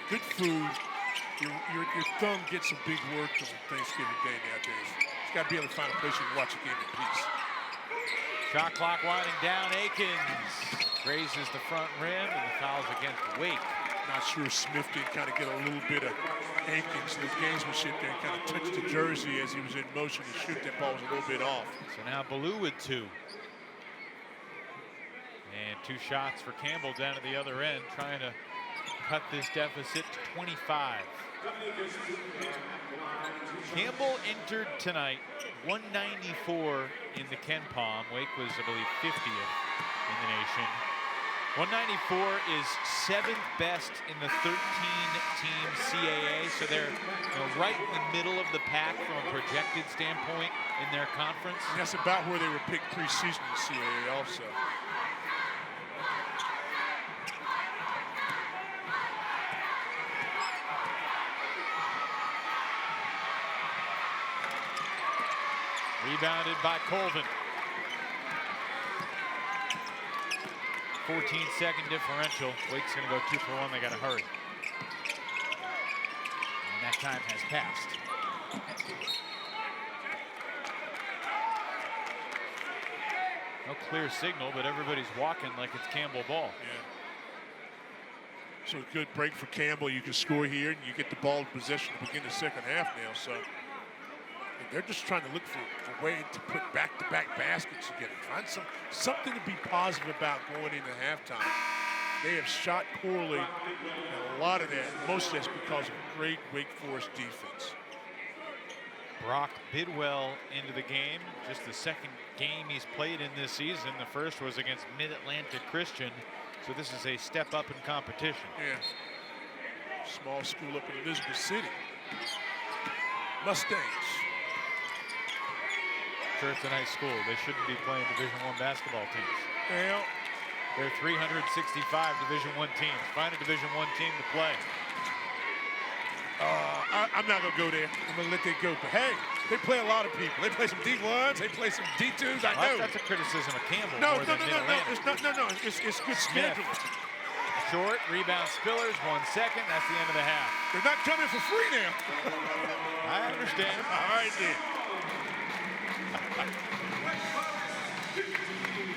good food, your thumb gets some big work on Thanksgiving Day nowadays. It's got to be able to find a place you can watch a game in peace. Shot clock winding down. Akins raises the front rim, and the foul's against Wake. Not sure Smith did kind of get a little bit of Akins, the gamesmanship there, kind of touched the jersey as he was in motion to shoot. That ball was a little bit off. So now Ballou with 2. And 2 shots for Campbell down at the other end, trying to cut this deficit to 25. Campbell entered tonight 194 in the Ken Palm. Wake was, I believe, 50th in the nation. 194 is 7th best in the 13-team CAA, so they're right in the middle of the pack from a projected standpoint in their conference. And that's about where they were picked preseason in the CAA also. Rebounded by Colvin. 14-second differential. Wake's going to go 2 for 1. They got to hurry. And that time has passed. No clear signal, but everybody's walking like it's Campbell ball. Yeah. So a good break for Campbell. You can score here, and you get the ball in possession to begin the second half now. So they're just trying to look for a way to put back-to-back baskets together. Find something to be positive about going into halftime. They have shot poorly, and a lot of that, most of that's because of great Wake Forest defense. Brock Bidwell into the game. Just the second game he's played in this season. The first was against Mid-Atlantic Christian. So this is a step up in competition. Yeah. Small school up in Elizabeth City. Mustangs. Sure, it's a nice school. They shouldn't be playing Division I basketball teams. Well, they're 365 Division I teams. Find a Division I team to play. I'm not going to go there. I'm going to let that go. But hey, they play a lot of people. They play some D1s. They play some D2s. I know. That's a criticism of Campbell. No. It's good scheduling. Short, rebound Spillers, 1 second. That's the end of the half. They're not coming for free now. I understand. All right, then.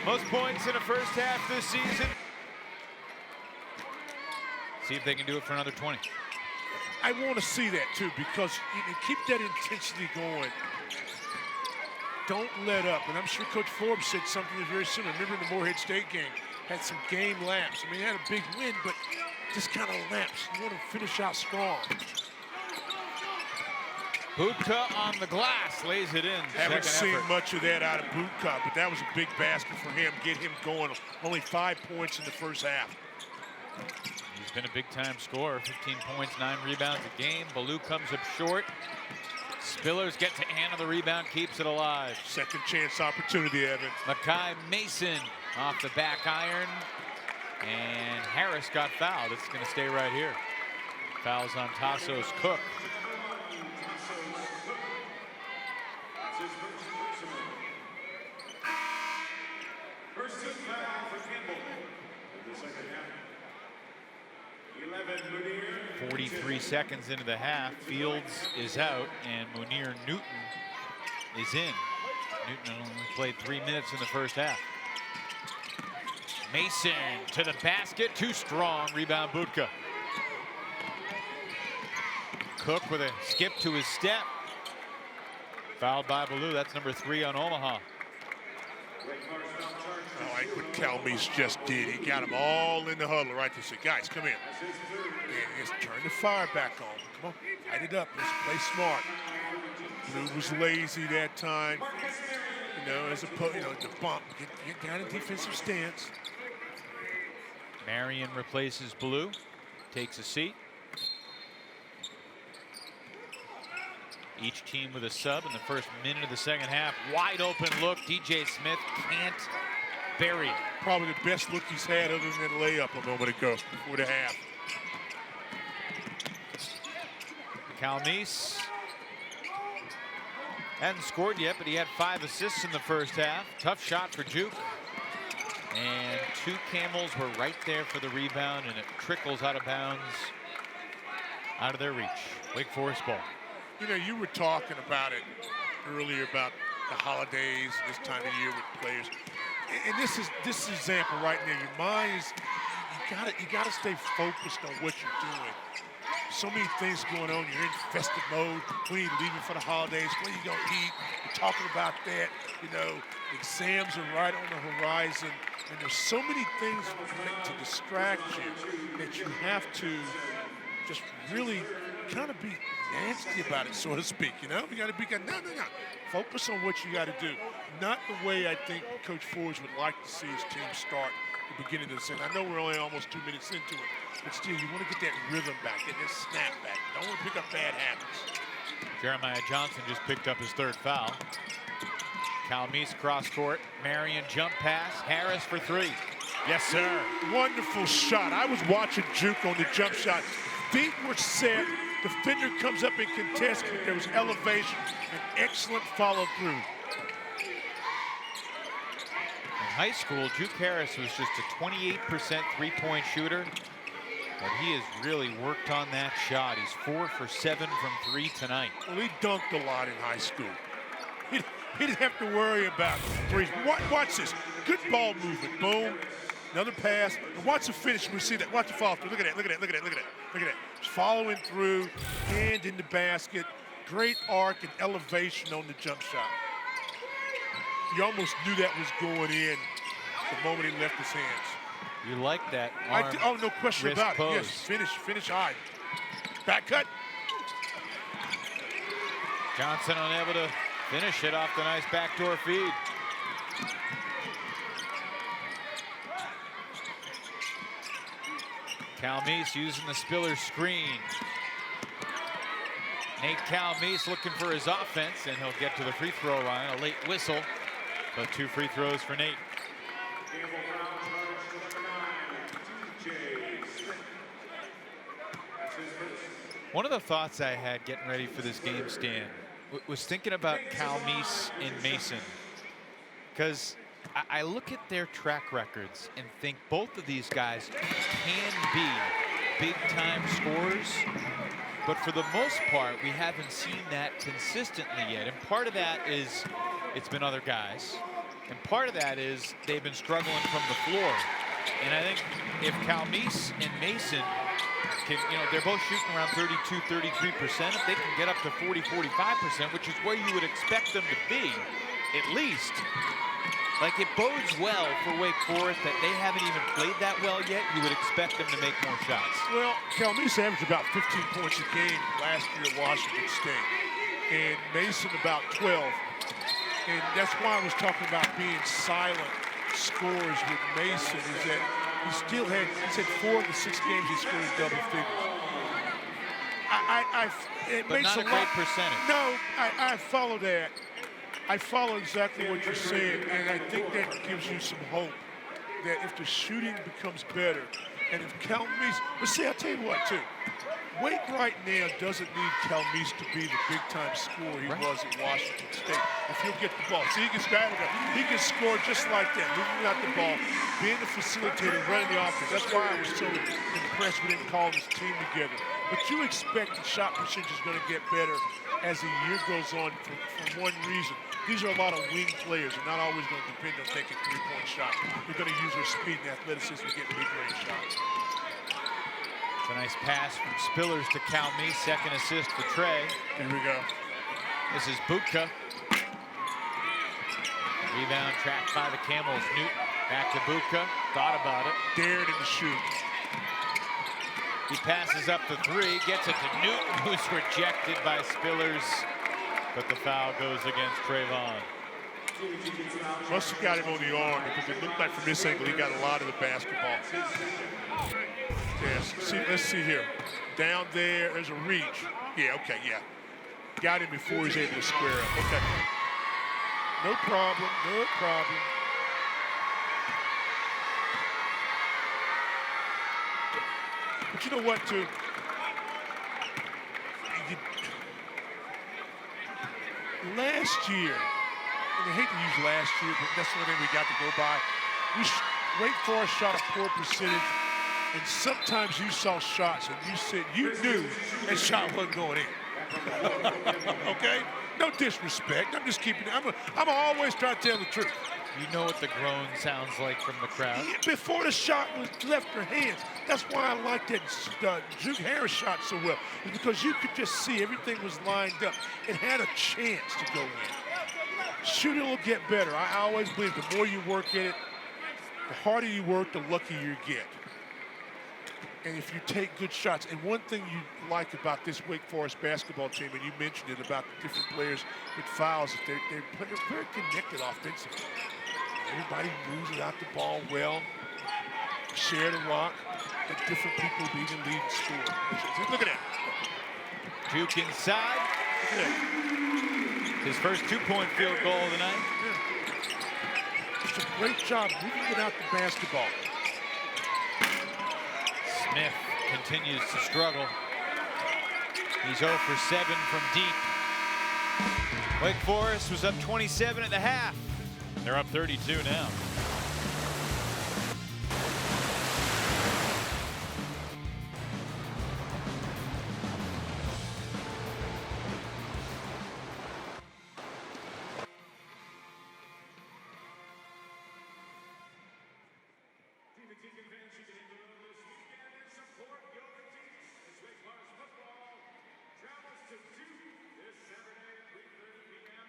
Most points in the first half this season. See if they can do it for another 20. I want to see that, too, because you can keep that intensity going. Don't let up. And I'm sure Coach Forbes said something very soon. I remember in the Morehead State game, had some game laps. I mean, they had a big win, but just kind of laps. You want to finish out strong. Budka on the glass, lays it in. Haven't seen much of that out of Budka, but that was a big basket for him. Get him going. Only 5 points in the first half. He's been a big-time scorer. 15 points, 9 rebounds a game. Baloo comes up short. Spillers gets a hand on the rebound, keeps it alive. Second chance opportunity, Evan. Mekhi Mason off the back iron. And Harris got fouled. It's going to stay right here. Fouls on Tassos Cook. First team foul for Campbell in the second half. 11 Munir. 43 seconds into the half. Fields is out, and Munir Newton is in. Newton only played 3 minutes in the first half. Mason to the basket, too strong. Rebound Budka. Cook with a skip to his step. Fouled by Baloo. That's number 3 on Omaha. I like what Calmes just did. He got them all in the huddle right there. Said, guys, come in. And just turn the fire back on. Come on, light it up. Let's play smart. Blue was lazy that time. You know, as opposed, you know, the bump. Get down in defensive stance. Marion replaces Blue. Takes a seat. Each team with a sub in the first minute of the second half. Wide open look. DJ Smith can't bury it. Probably the best look he's had other than that layup a moment ago before the half. Calmes hadn't scored yet, but he had 5 assists in the first half. Tough shot for Juke. And 2 Camels were right there for the rebound, and it trickles out of bounds, out of their reach. Wake Forest ball. You know, you were talking about it earlier about the holidays, this time of year with players. And this is example right there. Your mind is, you gotta stay focused on what you're doing. So many things going on. You're in festive mode. When you're leaving for the holidays, when you gonna eat? You're talking about that. You know, exams are right on the horizon. And there's so many things to distract you that you have to just really kind of be nasty about it, so to speak. You know, you got to be no. Focus on what you got to do. Not the way I think Coach Forbes would like to see his team start at the beginning of the season. I know we're only almost 2 minutes into it, but still, you want to get that rhythm back, get that snap back. Don't want to pick up bad habits. Jeremiah Johnson just picked up his 3rd foul. Calmes cross court. Marion jump pass. Harris for 3. Yes, sir. Wonderful shot. I was watching Juke on the jump shot. Feet were set. Defender comes up and contests, but there was elevation and excellent follow through. In high school, Juke Harris was just a 28% three-point shooter, but he has really worked on that shot. He's 4 for 7 from 3 tonight. Well, he dunked a lot in high school. He didn't have to worry about threes. Watch this. Good ball movement. Boom. Another pass. And watch the finish. We see that. Watch the follow through. Look at that. Look at that. Look at that. Look at that. Look at that. Just following through. Hand in the basket. Great arc and elevation on the jump shot. You almost knew that was going in the moment he left his hands. You like that arm, oh, no question about pose. it. Yes, finish high. Back cut. Johnson unable to finish it off the nice backdoor feed. Calmeese using the Spillers screen. Nate Calmeese looking for his offense, and he'll get to the free throw line. A late whistle, but 2 free throws for Nate. One of the thoughts I had getting ready for this game, Stan, was thinking about Calmeese and Mason. Because I look at their track records and think both of these guys can be big-time scorers. But for the most part, we haven't seen that consistently yet. And part of that is it's been other guys. And part of that is they've been struggling from the floor. And I think if Calmeese and Mason can, they're both shooting around 32, 33%. If they can get up to 40, 45%, which is where you would expect them to be, at least, like it bodes well for Wake Forest that they haven't even played that well yet. You would expect them to make more shots. Well, Calmeese averaged about 15 points a game last year at Washington State, and Mason about 12. And that's why I was talking about being silent scorers with Mason, is that he's had 4 of the 6 games he scored in double figures. It but makes not a great percentage. No, I follow that. I follow exactly what you're saying, and I think that gives you some hope that if the shooting becomes better, and if Calmeese, but see, I'll tell you what, too. Wake right now doesn't need Calmeese to be the big-time scorer he was at Washington State. If he'll get the ball. See, he can score just like that, moving out the ball, being the facilitator, running the offense. That's why I was so impressed with him calling his team together. But you expect the shot percentage is going to get better as the year goes on for one reason. These are a lot of wing players. They're not always going to depend on taking 3-point shots. They're going to use their speed and athleticism to get mid-range shots. A nice pass from Spillers to Calmeese, second assist for Trey. Here we go. This is Butka. Rebound trapped by the Camels. Newton back to Butka. Thought about it. Dared him to shoot. He passes up the 3, gets it to Newton, who's rejected by Spillers. But the foul goes against Tre'Von. Must have got him on the arm because it looked like from this angle he got a lot of the basketball. Yes, let's see here. Down there's a reach. Yeah, okay, yeah. Got him before he's able to square up. Okay. No problem, no problem. But you know what, too? Last year, and I hate to use last year, but that's the only thing we got to go by. Wake Forest shot a poor percentage. And sometimes you saw shots and you said you knew that shot wasn't going in. Okay? No disrespect. I'm just keeping it. I'm always trying to tell the truth. You know what the groan sounds like from the crowd. Before the shot was left her hands. That's why I like that Juke Harris shot so well. It's because you could just see everything was lined up. It had a chance to go in. Shooting will get better. I always believe the more you work at it, the harder you work, the luckier you get. And if you take good shots, and one thing you like about this Wake Forest basketball team, and you mentioned it about the different players with fouls, they're very connected offensively. Everybody moves it out the ball well, share the rock, but different people be the leading scorer. Look at that. Juke inside. Look at that. His first 2-point field goal of the night. Yeah. It's a great job moving it out the basketball. Smith continues to struggle. He's 0 for 7 from deep. Wake Forest was up 27 at the half. They're up 32 now. Deacon fans, you can hit the road this weekend and support your teams. As Wake Forest football travels to Juke this Saturday at 3:30 p.m.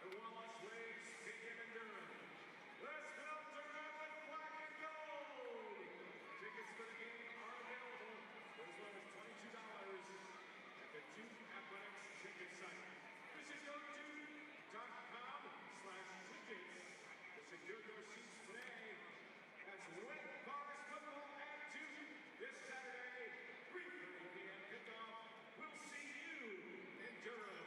The Wallace Waves begin in Durham. Let's build Durham with black and gold. Tickets for the game are available for as low as $22 at the Juke Athletics ticket site. Visit GoDuke.com/tickets to secure your seats today. As Wake Forest football at Juke this Saturday, 3:30 p.m. kickoff. We'll see you in Durham.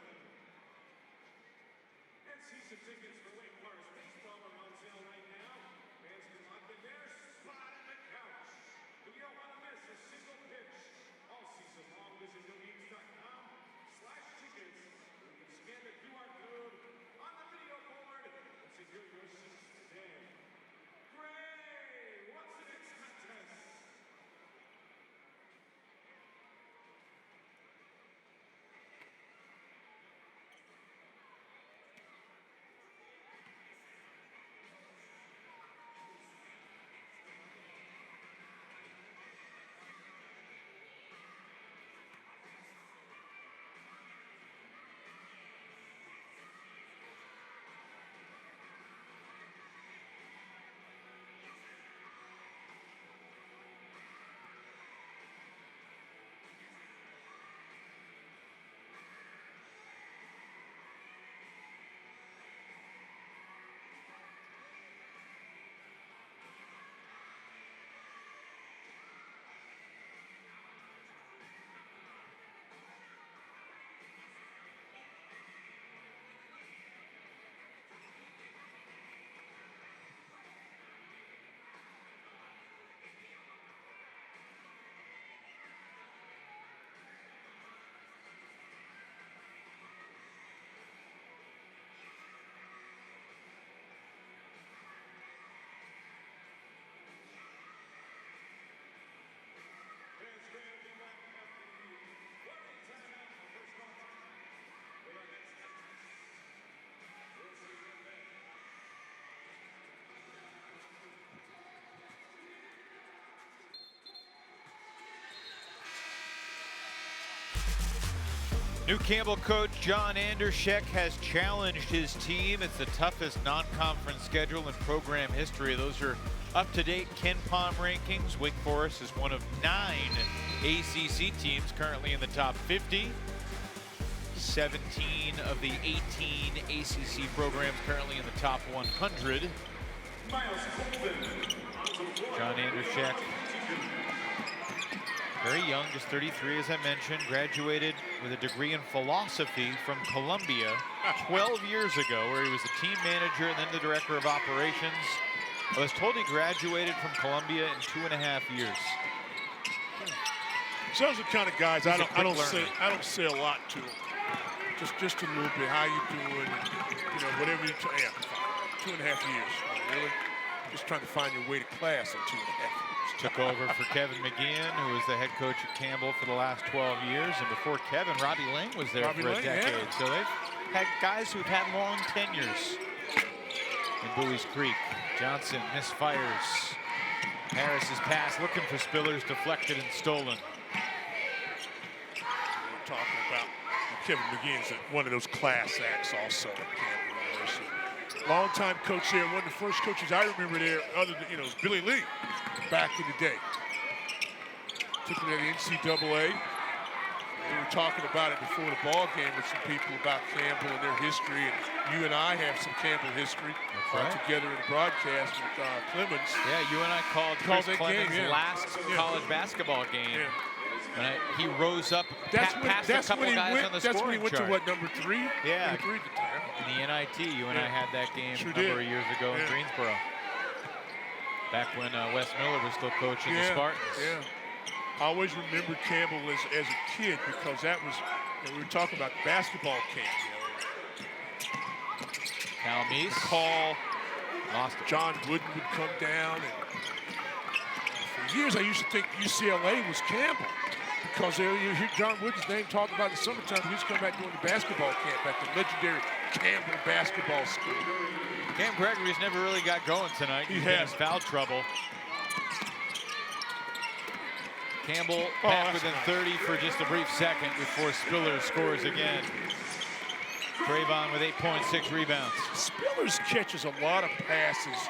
And season tickets for Wake Forest baseball are on sale right now. Fans can lock in their spot on the couch. You don't want to miss a single pitch. All season long, visit GoDuke.com/tickets. You can scan the QR code on the video board and secure your seats today. Gray, what's the next contest? New Campbell coach John Andershek has challenged his team. It's the toughest non-conference schedule in program history. Those are up-to-date Ken Palm rankings. Wake Forest is one of 9 ACC teams currently in the top 50. 17 of the 18 ACC programs currently in the top 100. Myles Colvin. John Andershek, very young, just 33 as I mentioned, graduated with a degree in philosophy from Columbia 12 years ago, where he was the team manager and then the director of operations. I was told he graduated from Columbia in 2.5 years. So those are the kind of guys I don't say a lot to them. Just a little bit. How you doing? You know, whatever you try. Yeah, 2.5 years. Oh, really? Just trying to find your way to class in 2.5 years. Took over for Kevin McGeehan, who was the head coach at Campbell for the last 12 years. And before Kevin, Robbie Lang was there for a decade. Yeah. So they've had guys who've had long tenures in Bowie's Creek. Johnson misfires. Harris's pass looking for Spillers, deflected and stolen. We're talking about Kevin McGeehan's one of those class acts also at Campbell University. Longtime coach there, one of the first coaches I remember there, other than, was Billy Lee back in the day. Took him to the NCAA. We were talking about it before the ball game with some people about Campbell and their history, and you and I have some Campbell history together in the broadcast with Clemens. Yeah, you and I called Chris Clemens' last college basketball game. Yeah. And he rose up past a couple guys on the scoring chart. That's when he went to, what, number 3? Yeah. Number 3 at the time. In the NIT, you and I had that game a number of years ago in Greensboro. Back when Wes Miller was still coaching the Spartans. Yeah. I always remembered Campbell as a kid because that was, we were talking about basketball camp. Calmeese. Paul. Lost it. John Wooden would come down. And for years, I used to think UCLA was Campbell because you hear John Wooden's name talked about in the summertime. He used to come back doing the basketball camp at the legendary Campbell Basketball School. Cam Gregory's never really got going tonight. He's in foul trouble. Campbell Oh, back that's within nice. 30 for just a brief second before Spillers scores again. Tre'Von with 8 points, 6 rebounds. Spillers catches a lot of passes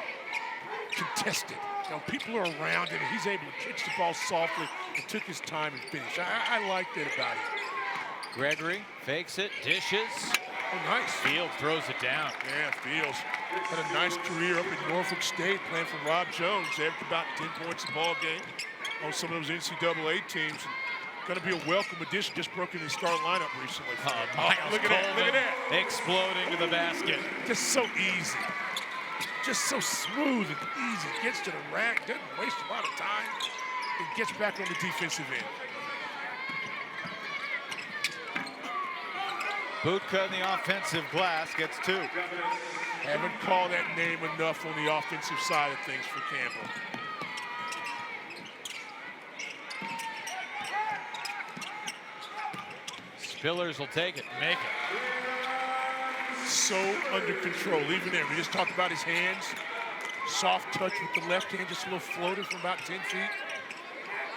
contested. You know, people are around him. He's able to catch the ball softly and took his time and finish. I like that about him. Gregory fakes it, dishes. Oh, nice. Field throws it down. Yeah, Fields had a nice career up in Norfolk State playing for Rob Jones. Averaged about 10 points a ball game on some of those NCAA teams. Going to be a welcome addition. Just broke in the starting lineup recently. Myles Look at that, look at that. Colvin exploding to the basket. Just so easy. Just so smooth and easy. Gets to the rack, doesn't waste a lot of time, and gets back on the defensive end. Butka in the offensive glass gets 2. Haven't called that name enough on the offensive side of things for Campbell. Spillers will take it, make it. So under control, even there. We just talked about his hands. Soft touch with the left hand, just a little floater from about 10 feet.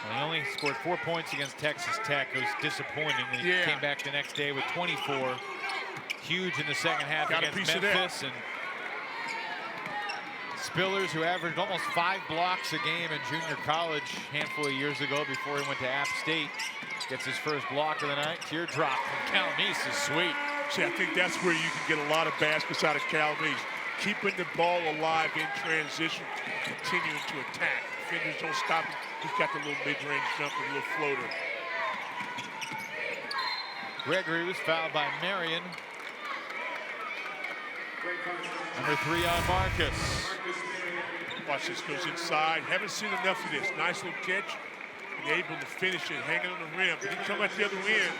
Well, he only scored 4 points against Texas Tech. It was disappointing. And he came back the next day with 24. Huge in the second half Got against Memphis. And Spillers, who averaged almost 5 blocks a game in junior college a handful of years ago before he went to App State, gets his first block of the night. Teardrop from Calamese is sweet. See, I think that's where you can get a lot of baskets out of Calamese. Keeping the ball alive in transition, continuing to attack. Defenders don't stop him. He's got the little mid-range jumper, a little floater. Gregory was fouled by Marion. Number 3 on Marcus. Watch this, goes inside. Haven't seen enough of this. Nice little catch. And able to finish it, hanging on the rim. But he come at the other end.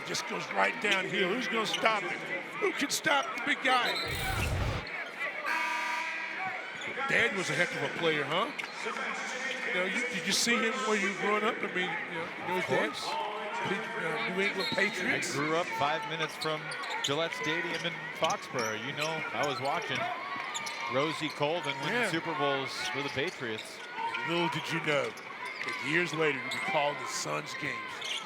It just goes right downhill. Who's going to stop him? Who can stop the big guy? Dad was a heck of a player, huh? You know, did you see him where you were growing up? I mean, you know his dad? New England Patriots. I grew up 5 minutes from Gillette Stadium in Foxborough. You know, I was watching Rosie Colvin win Super Bowls for the Patriots. Little did you know that years later you'd be calling his son's games.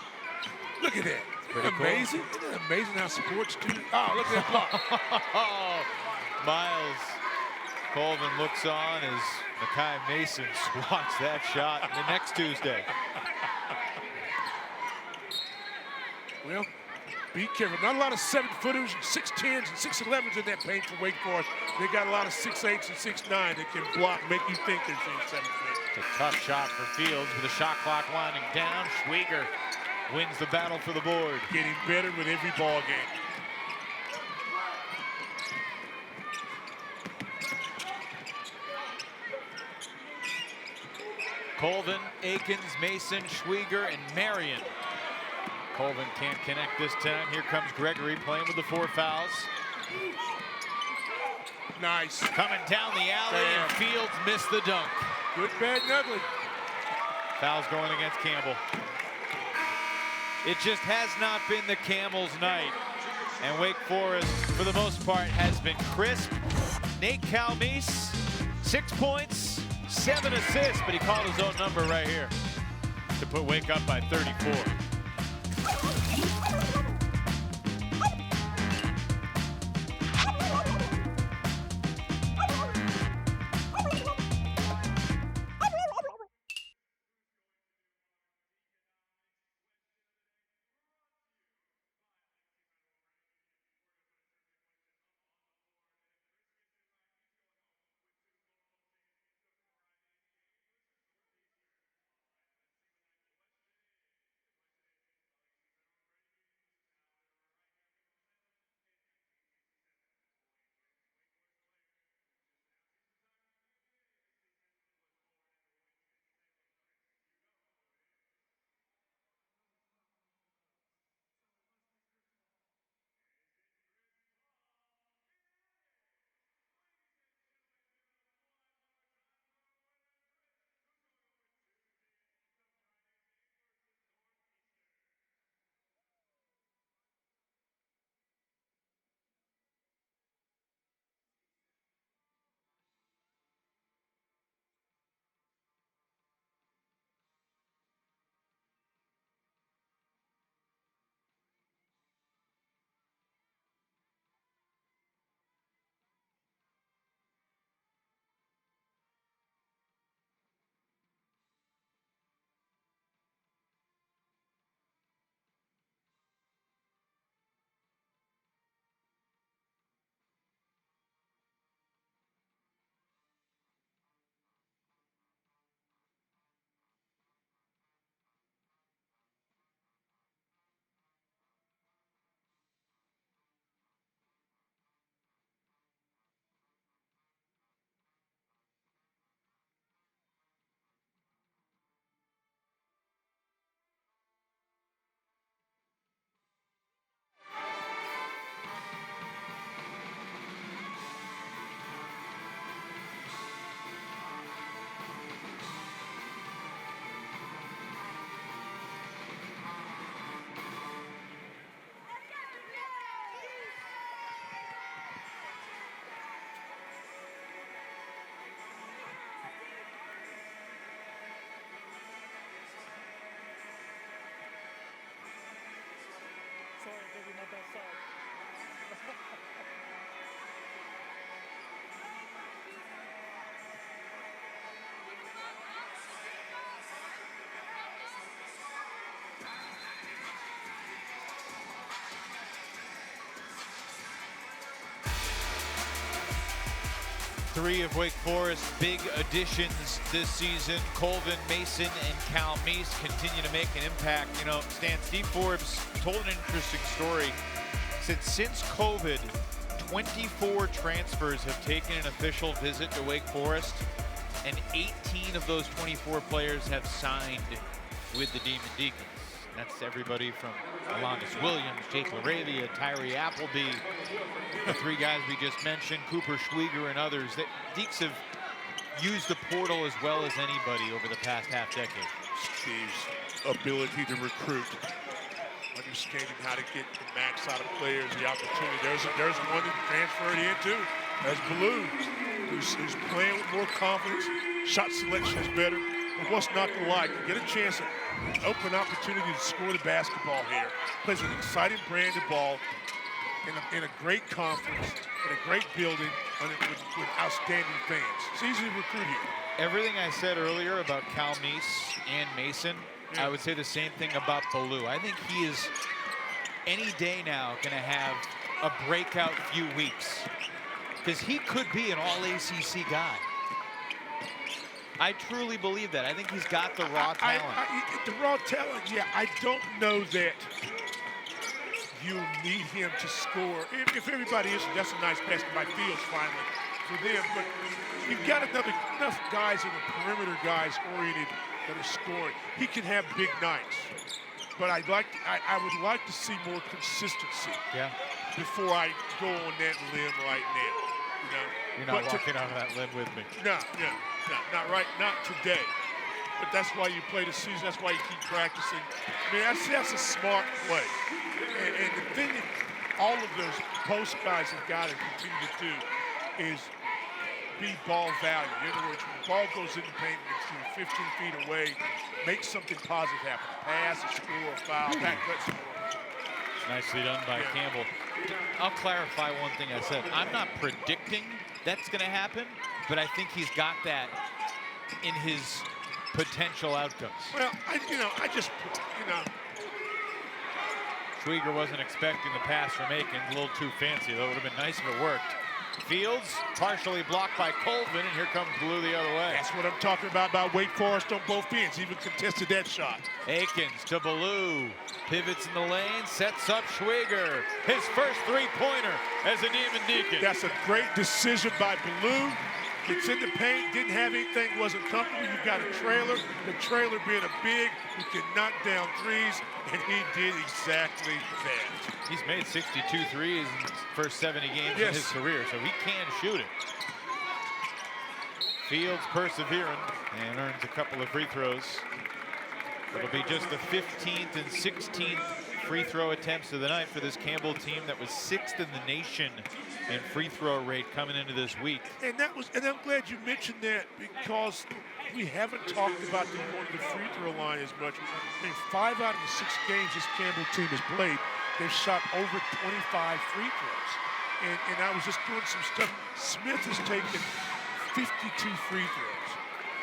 Look at that. Isn't it amazing? Isn't it amazing how sports do? Oh, look at that block. Myles Colvin looks on as Mekhi Mason swats that shot the next Tuesday. Well, be careful. Not a lot of 7-footers, 6'10s, and 6'11s in that paint for Wake Forest. They got a lot of 6'8s and 6'9 that can block, make you think they're 7 foot. It's a tough shot for Fields with the shot clock winding down. Schwieger wins the battle for the board. Getting better with every ball game. Colvin, Akins, Mason, Schwieger, and Marion. Colvin can't connect this time. Here comes Gregory playing with the 4 fouls. Nice. Coming down the alley, and Fields missed the dunk. Good, bad, and ugly. Fouls going against Campbell. It just has not been the Camels' night. And Wake Forest, for the most part, has been crisp. Nate Calamese, 6 points, 7 assists, but he called his own number right here to put Wake up by 34. Three of Wake Forest's big additions this season, Colvin, Mason, and Cal Meese, continue to make an impact. You know, Stan, Steve Forbes told an interesting story. Since COVID, 24 transfers have taken an official visit to Wake Forest, and 18 of those 24 players have signed with the Demon Deacons. That's everybody from Alondis Williams, Jake Laravia, Tyree Appleby, the three guys we just mentioned, Cooper Schwieger and others. The Deeks have used the portal as well as anybody over the past half decade. Steve's ability to recruit, understanding how to get the max out of players, the opportunity. There's one that transferred in too. That's Blue, who's playing with more confidence. Shot selection is better. But what's not to like? You get a chance, an open opportunity to score the basketball here. Plays an exciting brand of ball in a great conference, in a great building, and with outstanding fans. It's easy to recruit here. Everything I said earlier about Cal Meese and Mason, I would say the same thing about Baloo. I think he is, any day now, going to have a breakout few weeks. Because he could be an all-ACC guy. I truly believe that. I think he's got the raw talent. The raw talent, yeah. I don't know that you need him to score. If everybody is, that's a nice basket by Fields finally for them. But you've got enough guys in the perimeter guys oriented that are scoring. He can have big nights. But I would like to see more consistency. Yeah. Before I go on that limb right now. You know? You're not walking on that limb with me. No, not right, not today. But that's why you play the season. That's why you keep practicing. I mean, that's a smart play. And the thing that all of those post guys have got to continue to do is be ball value. In other words, when the ball goes in the paint, it's 15 feet away, make something positive happen. Pass, a score, a foul, back cut score. Nicely done by Campbell. I'll clarify one thing I said. I'm not predicting that's going to happen, but I think he's got that in his potential outcomes. Well, Schwieger wasn't expecting the pass from Aikens. A little too fancy, though. It would have been nice if it worked. Fields partially blocked by Colvin, and here comes Blue the other way. That's what I'm talking about Wake Forest on both ends. Even contested that shot. Aikens to Baloo. Pivots in the lane, sets up Schwieger. His first three-pointer as a Demon Deacon. That's a great decision by Baloo. Gets in the paint, didn't have anything, wasn't comfortable. You've got a trailer. The trailer being a big, who can knock down threes, and he did exactly that. He's made 62 threes in his first 70 games in his career, so he can shoot it. Fields persevering and earns a couple of free throws. It'll be just the 15th and 16th free throw attempts of the night for this Campbell team that was 6th in the nation in free throw rate coming into this week. And I'm glad you mentioned that, because we haven't talked about them going to the free throw line as much. I mean, 5 out of the 6 games this Campbell team has played, they've shot over 25 free throws. And I was just doing some stuff. Smith has taken 52 free throws.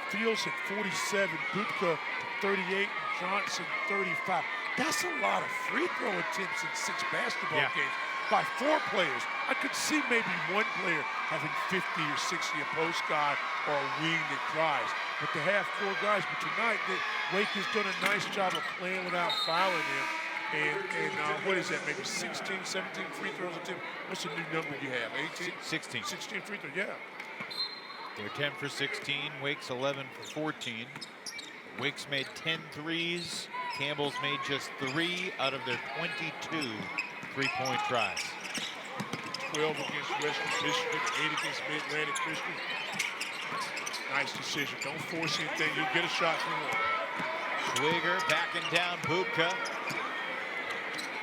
Fields at 47, Bubka 38, Johnson 35. That's a lot of free throw attempts in 6 basketball games by 4 players. I could see maybe one player having 50 or 60, a post guy or a wing that drives. But to have 4 guys, but tonight Wake has done a nice job of playing without fouling him. And what is that, maybe 16, 17 free throws attempt? What's the new number you have, 18? 16. 16 free throws, yeah. They're 10 for 16, Wake's 11 for 14. Wake's made 10 threes. Campbell's made just 3 out of their 22 three-point tries. 12 against Western Michigan, 8 against Mid-Atlantic Michigan. Nice decision. Don't force anything. You'll get a shot from one. Schwieger backing down Bubka.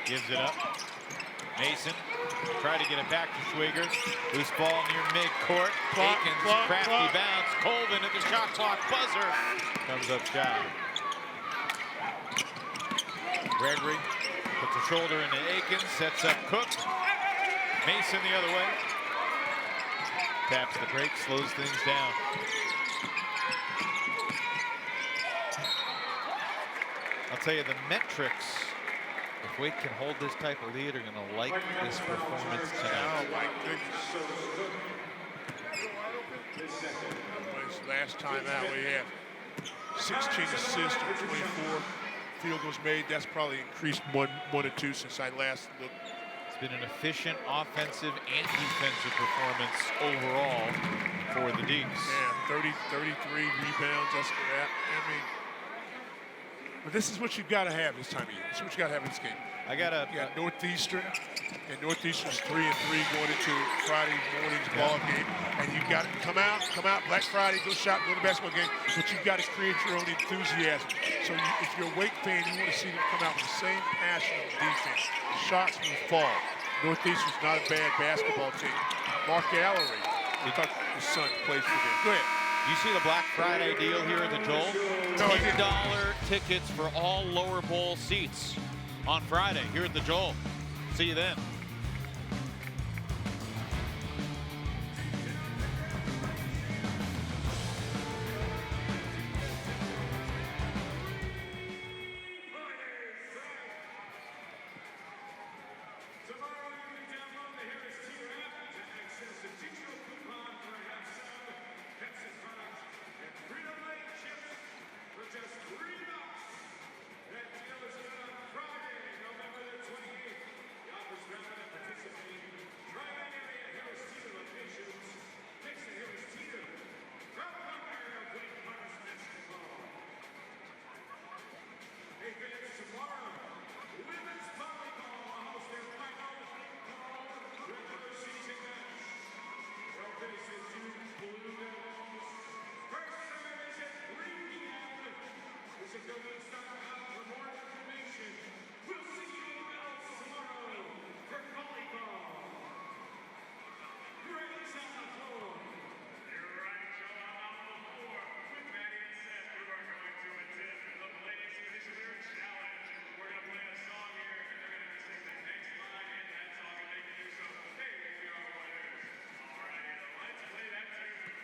Gives it up. Mason try to get it back to Schwieger. Loose ball near midcourt. Aikens, crafty bounce. Colvin at the shot clock buzzer. Comes up shy. Gregory puts a shoulder into Aikens, sets up Cook. Mason the other way. Taps the break, slows things down. I'll tell you, the metrics, if Wake can hold this type of lead, are going to like this performance tonight. Oh, my goodness. last time out. We had 16 assists or 24 field goals made. That's probably increased one or two since I last looked. It's been an efficient offensive and defensive performance overall for the Deeks. Yeah, 33 rebounds. That's that. I mean, but this is what you've got to have this time of year. This is what you got to have in this game. I got a You got Northeastern, and Northeastern's 3-3 going into Friday morning's ball game. And you've got to come out, Black Friday, go shop, go to the basketball game, but you've got to create your own enthusiasm. So if you're a Wake fan, you want to see them come out with the same passion on defense. Shots will fall. Northeastern's not a bad basketball team. Mark Allery, I thought his son plays for them. Go ahead. You see the Black Friday deal here at the Joel? No, I didn't. $10 tickets for all lower bowl seats on Friday here at the Joel. See you then. Tomorrow you can download the Harris Teeter app to access a digital coupon for a half sub, Pepsi products, and Frito-Lay chips for just $3. That deal is good on Friday, November the 28th. The offers valid at participating Tri-Line area Harris Teeter locations. Mix the Harris Teeter. Grab a fire of Wake Forest basketball. Hey fans, tomorrow, women's volleyball will host their final regular season match. They'll face the Duke Blue Devils. First serve is at 3 p.m. Visit GoGoStyle.com for more information. We'll see you else tomorrow for volleyball. Grace on the floor. You're right, Joe. I'm on the floor with Maddie and Seth. We are going to attempt the ladies' individual challenge. We're going to play a song here, and they're going to sing the next line in that song, and they can do so. Hey, we are winners. All right, let's play that tune.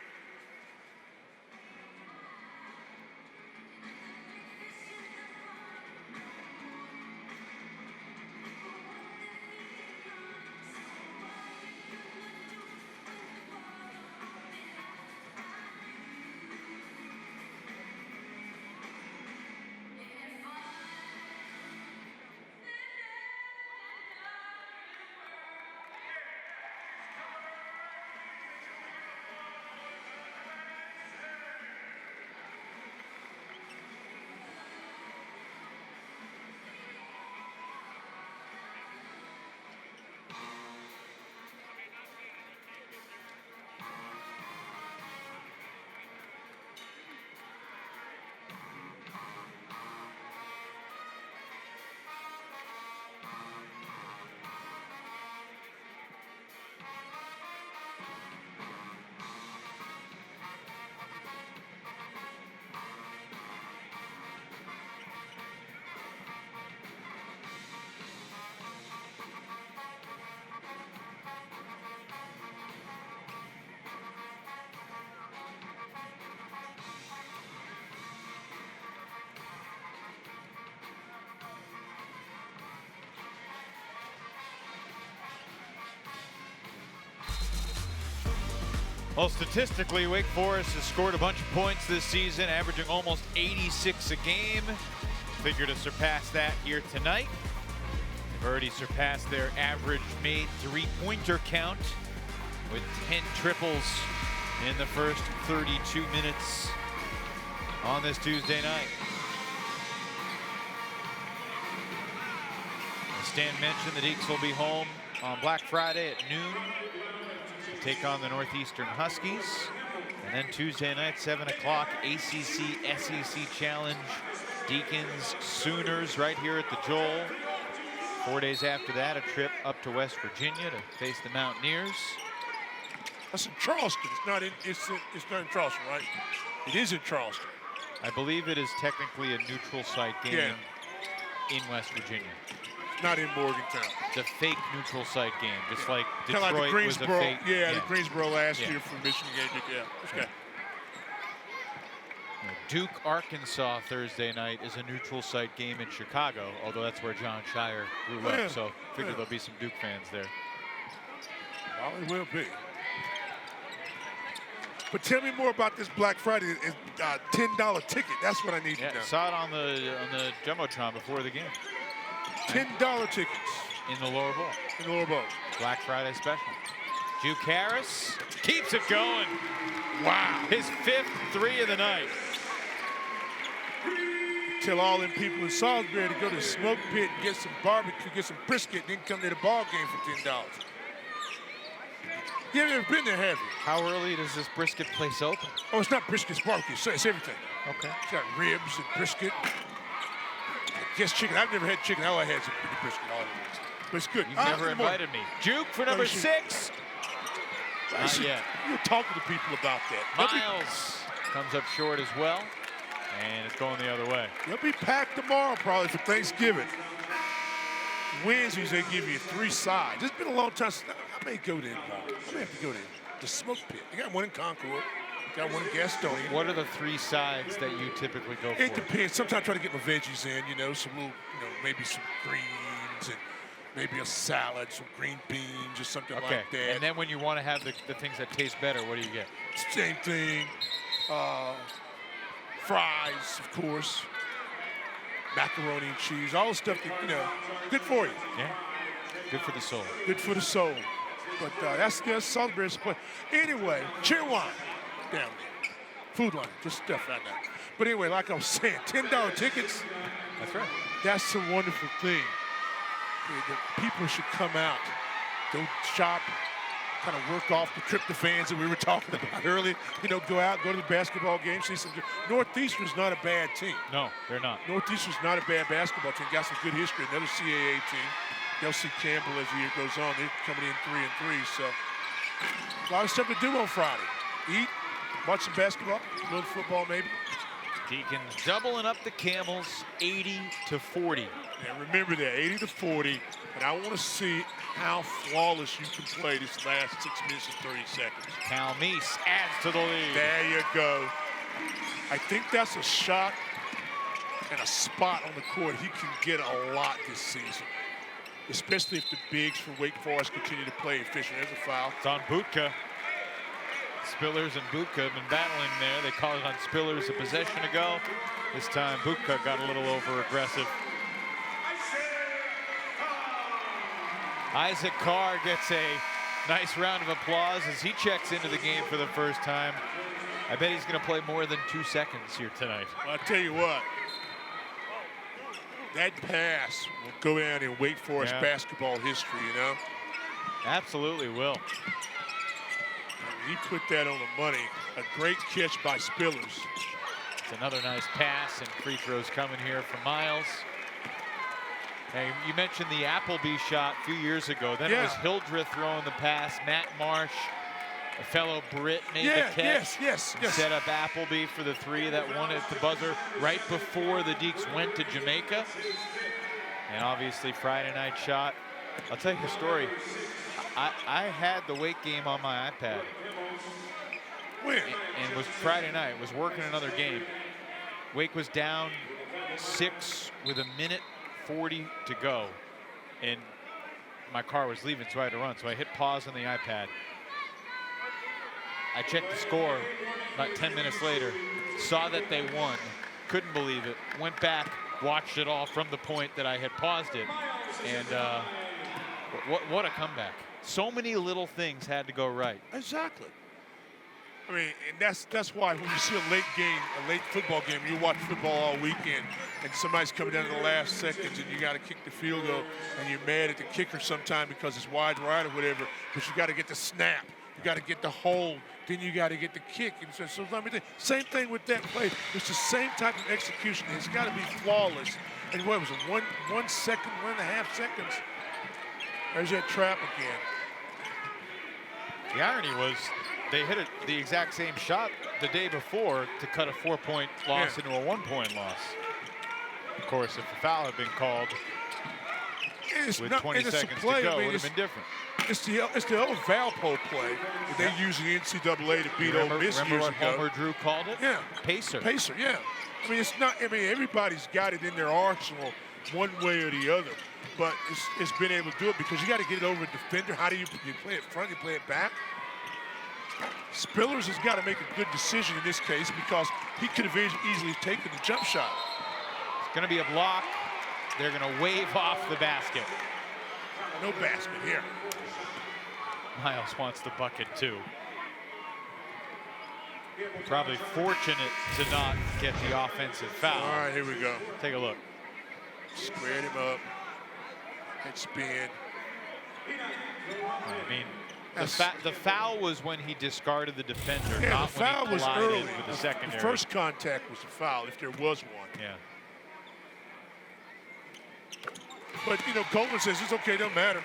Well, statistically, Wake Forest has scored a bunch of points this season, averaging almost 86 a game. Figure to surpass that here tonight. They've already surpassed their average made three-pointer count with 10 triples in the first 32 minutes on this Tuesday night. As Stan mentioned, the Deeks will be home on Black Friday at noon to take on the Northeastern Huskies. And then Tuesday night, 7 o'clock, ACC SEC Challenge, Deacons, Sooners right here at the Joel. 4 days after that, a trip up to West Virginia to face the Mountaineers. That's in Charleston. It's not in Charleston, right? It is in Charleston. I believe it is technically a neutral site game in West Virginia. It's not in Morgantown. It's a fake neutral site game, just like Kind of Detroit like the was a Greensboro. fake. The Greensboro last Yeah. year for Michigan game. Yeah. Okay. Duke, Arkansas Thursday night is a neutral site game in Chicago, although that's where John Shire grew up, so figure there'll be some Duke fans there. Probably will be. But tell me more about this Black Friday $10 ticket. That's what I need to know. Saw it on the Jumbotron before the game. $10 tickets. In the lower bowl. In the lower bowl. Black Friday special. Juke Harris keeps it going. Wow. His 5th 3 of the night. Tell all them people in Salisbury to go to the smoke pit and get some barbecue, get some brisket, and then come to the ball game for $10. You haven't ever been there, have you? How early does this brisket place open? Oh, it's not brisket, it's barbecue. It's everything. Okay. It's got ribs and brisket. I guess chicken. I've never had chicken. All I had is a brisket. All it is. But it's good. You've never invited me. Juke for number 6. Not yet. You'll talk to the people about that. Myles comes up short as well. And it's going the other way. They'll be packed tomorrow probably for Thanksgiving. Wednesdays, they give you 3 sides. It's been a long time since I may go there. I may have to go there. The smoke pit. They got one in Concord. Got one in Gastonia. What are the 3 sides that you typically go for? It depends. Sometimes I try to get my veggies in, some little, maybe some greens and maybe a salad, some green beans or something like that. And then when you want to have the things that taste better, what do you get? Same thing. Fries, of course. Macaroni and cheese, all the stuff that, good for you. Yeah, good for the soul. Good for the soul. But that's Salisbury's play. Anyway, cheer wine down there. Food line, just stuff right now. But anyway, like I was saying, $10 tickets. That's right. That's a wonderful thing. The people should come out, go shop, kind of work off the tryptophans that we were talking about earlier. Go out, go to the basketball game, see some. Northeastern's not a bad team. No, they're not. Northeastern's not a bad basketball team. Got some good history. Another CAA team. They'll see Campbell as the year goes on. They're coming in 3-3. So a lot of stuff to do on Friday. Eat, watch some basketball, a little football maybe. Deacons doubling up the Camels, 80-40. And remember that, 80-40. And I want to see how flawless you can play this last 6 minutes and 30 seconds. Cal Meese adds to the lead. There you go. I think that's a shot and a spot on the court he can get a lot this season, especially if the bigs from Wake Forest continue to play efficient. There's a foul. It's on Butka. Spillers and Butka have been battling there. They called it on Spillers a possession ago. This time Butka got a little over-aggressive. Isaac Carr gets a nice round of applause as he checks into the game for the first time. I bet he's going to play more than 2 seconds here tonight. Well, I'll tell you what. That pass will go down in Wake Forest basketball history, Absolutely will. He put that on the money. A great catch by Spillers. It's another nice pass, and free throws coming here from Myles. Hey, you mentioned the Appleby shot a few years ago. Then it was Hildreth throwing the pass. Matt Marsh, a fellow Brit, made the catch. Yes. Set up Appleby for the 3 that won at the buzzer right before the Deeks went to Jamaica. And obviously Friday night shot. I'll tell you a story. I had the Wake game on my iPad. When? And it was Friday night. Was working another game. Wake was down 6 with 1:40 to go. And my car was leaving, so I had to run. So I hit pause on the iPad. I checked the score about 10 minutes later, saw that they won, couldn't believe it, went back, watched it all from the point that I had paused it. And what a comeback. So many little things had to go right. Exactly. I mean, and that's why when you see a late game, a late football game, you watch football all weekend, and somebody's coming down in the last seconds, and you got to kick the field goal, and you're mad at the kicker sometime because it's wide right or whatever, but you got to get the snap, you got to get the hold, then you got to get the kick. And so let me tell you, same thing with that play. It's the same type of execution. It's got to be flawless. And what was it, 1 second, 1.5 seconds? There's that trap again. The irony was they hit the exact same shot the day before to cut a 4-point loss into a 1-point loss. Of course, if the foul had been called with 20 seconds to go, it would have been different. It's the old Valpo play that they used in the NCAA to beat Ole Miss remember years what ago. Homer Drew called it? Yeah. Pacer. Pacer, yeah. I mean, it's not. I mean, everybody's got it in their arsenal, one way or the other. But it's been able to do it because you got to get it over a defender. How do you play it front? You play it back. Spillers has got to make a good decision in this case because he could have easily taken the jump shot. It's going to be a block. They're going to wave off the basket. No basket here. Myles wants the bucket too. Probably fortunate to not get the offensive foul. All right, here we go. Take a look. Squared him up. And spin. I mean, the foul was when he discarded the defender, Yeah, not the when foul he was collided early. with the The secondary. first contact was a foul, if there was one. Yeah. But, you know, Colvin says it's okay, don't matter.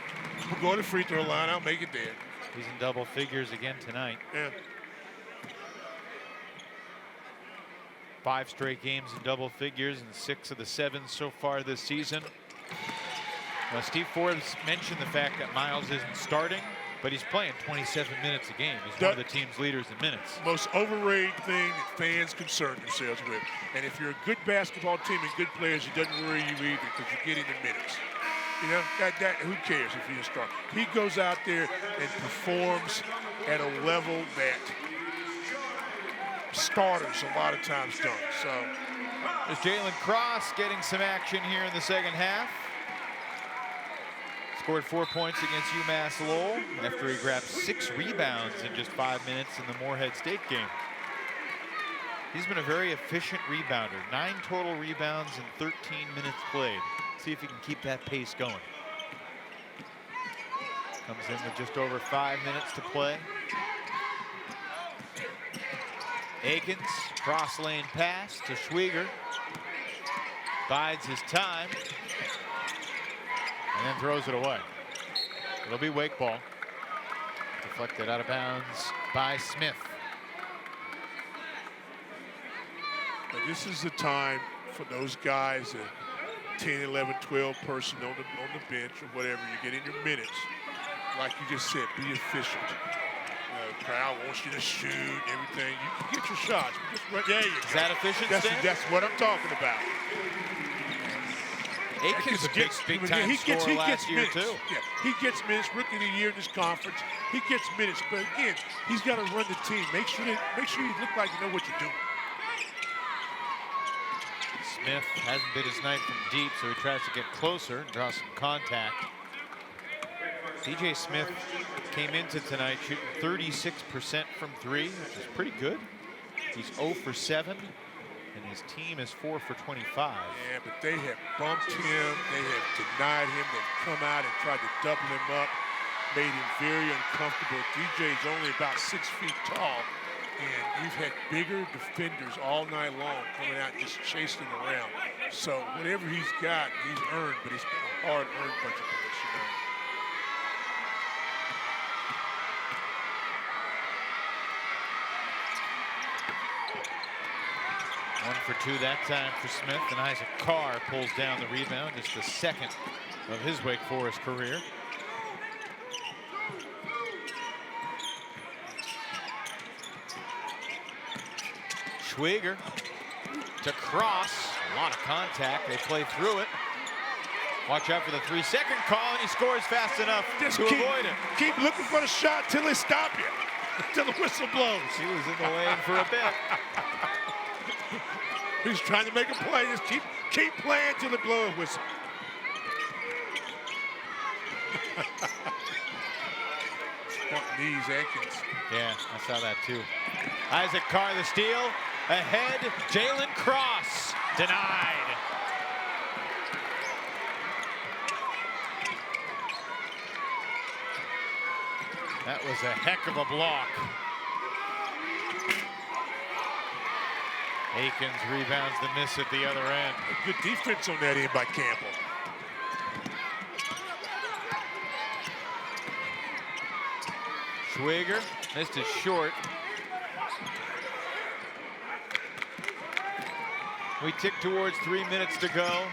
We'll go to the free throw line, I'll make it there. He's in double figures again tonight. Yeah. 5 straight games in double figures and 6 of the 7 so far this season. Steve Forbes mentioned the fact that Myles isn't starting, but he's playing 27 minutes a game. He's one of the team's leaders in minutes. Most overrated thing that fans concern themselves with. And if you're a good basketball team and good players, it doesn't worry you either because you're getting the minutes. You know, who cares if he start? He goes out there and performs at a level that starters a lot of times don't. So, is Jalen Cross getting some action here in the second half? Scored 4 points against UMass Lowell after he grabbed 6 rebounds in just 5 minutes in the Morehead State game. He's been a very efficient rebounder. 9 total rebounds in 13 minutes played. See if he can keep that pace going. Comes in with just over 5 minutes to play. Akins, cross lane pass to Schwieger. Bides his time. And then throws it away. It'll be Wake ball. Deflected out of bounds by Smith. but this is the time for those guys, 10, 11, 12 person on the bench or whatever, you're getting your minutes. Like you just said, be efficient. The crowd wants you to shoot and everything. You can get your shots. Just run, there you go. Is that efficient, Stan? That's what I'm talking about. Aikens a big time scorer last year, minutes. too. Yeah, he gets minutes. Rookie of the year in this conference. He gets minutes. But again, he's got to run the team. Make sure you look like you know what you're doing. Smith hasn't been his night from deep, so he tries to get closer and draw some contact. DJ Smith came into tonight shooting 36% from 3, which is pretty good. He's 0 for 7, and his team is 4 for 25. Yeah, but they have bumped him. They have denied him. They've come out and tried to double him up, made him very uncomfortable. DJ's only about 6 feet tall, and we've had bigger defenders all night long coming out just chasing him around. So whatever he's got, he's earned, but it's been a hard-earned bunch of points tonight. One for 2 that time for Smith, and Isaac Carr pulls down the rebound. It's the second of his Wake Forest career. Schwieger to Cross. A lot of contact. They play through it. Watch out for the 3-second call, and he scores fast enough to avoid it. Keep looking for the shot till they stop you, until the whistle blows. He was in the lane for a bit. He's trying to make a play. Just keep playing till the blow a whistle. Knees, Atkins. Yeah, I saw that too. Isaac Carr the steal. Ahead, Jalen Cross. Denied. That was a heck of a block. Akins rebounds the miss at the other end. A good defense on that end by Campbell. Schwieger missed it short. We tick towards 3 minutes to go.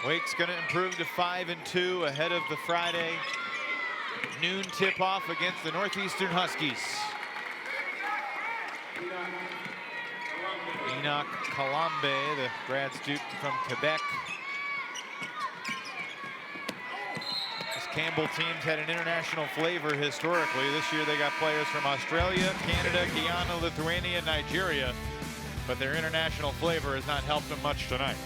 Wake's going to improve to 5-2 ahead of the Friday noon tip-off against the Northeastern Huskies. Enoch Kalambe, the grad student from Quebec. This Campbell teams had an international flavor historically. This year they got players from Australia, Canada, Guyana, Lithuania, Nigeria, but their international flavor has not helped them much tonight.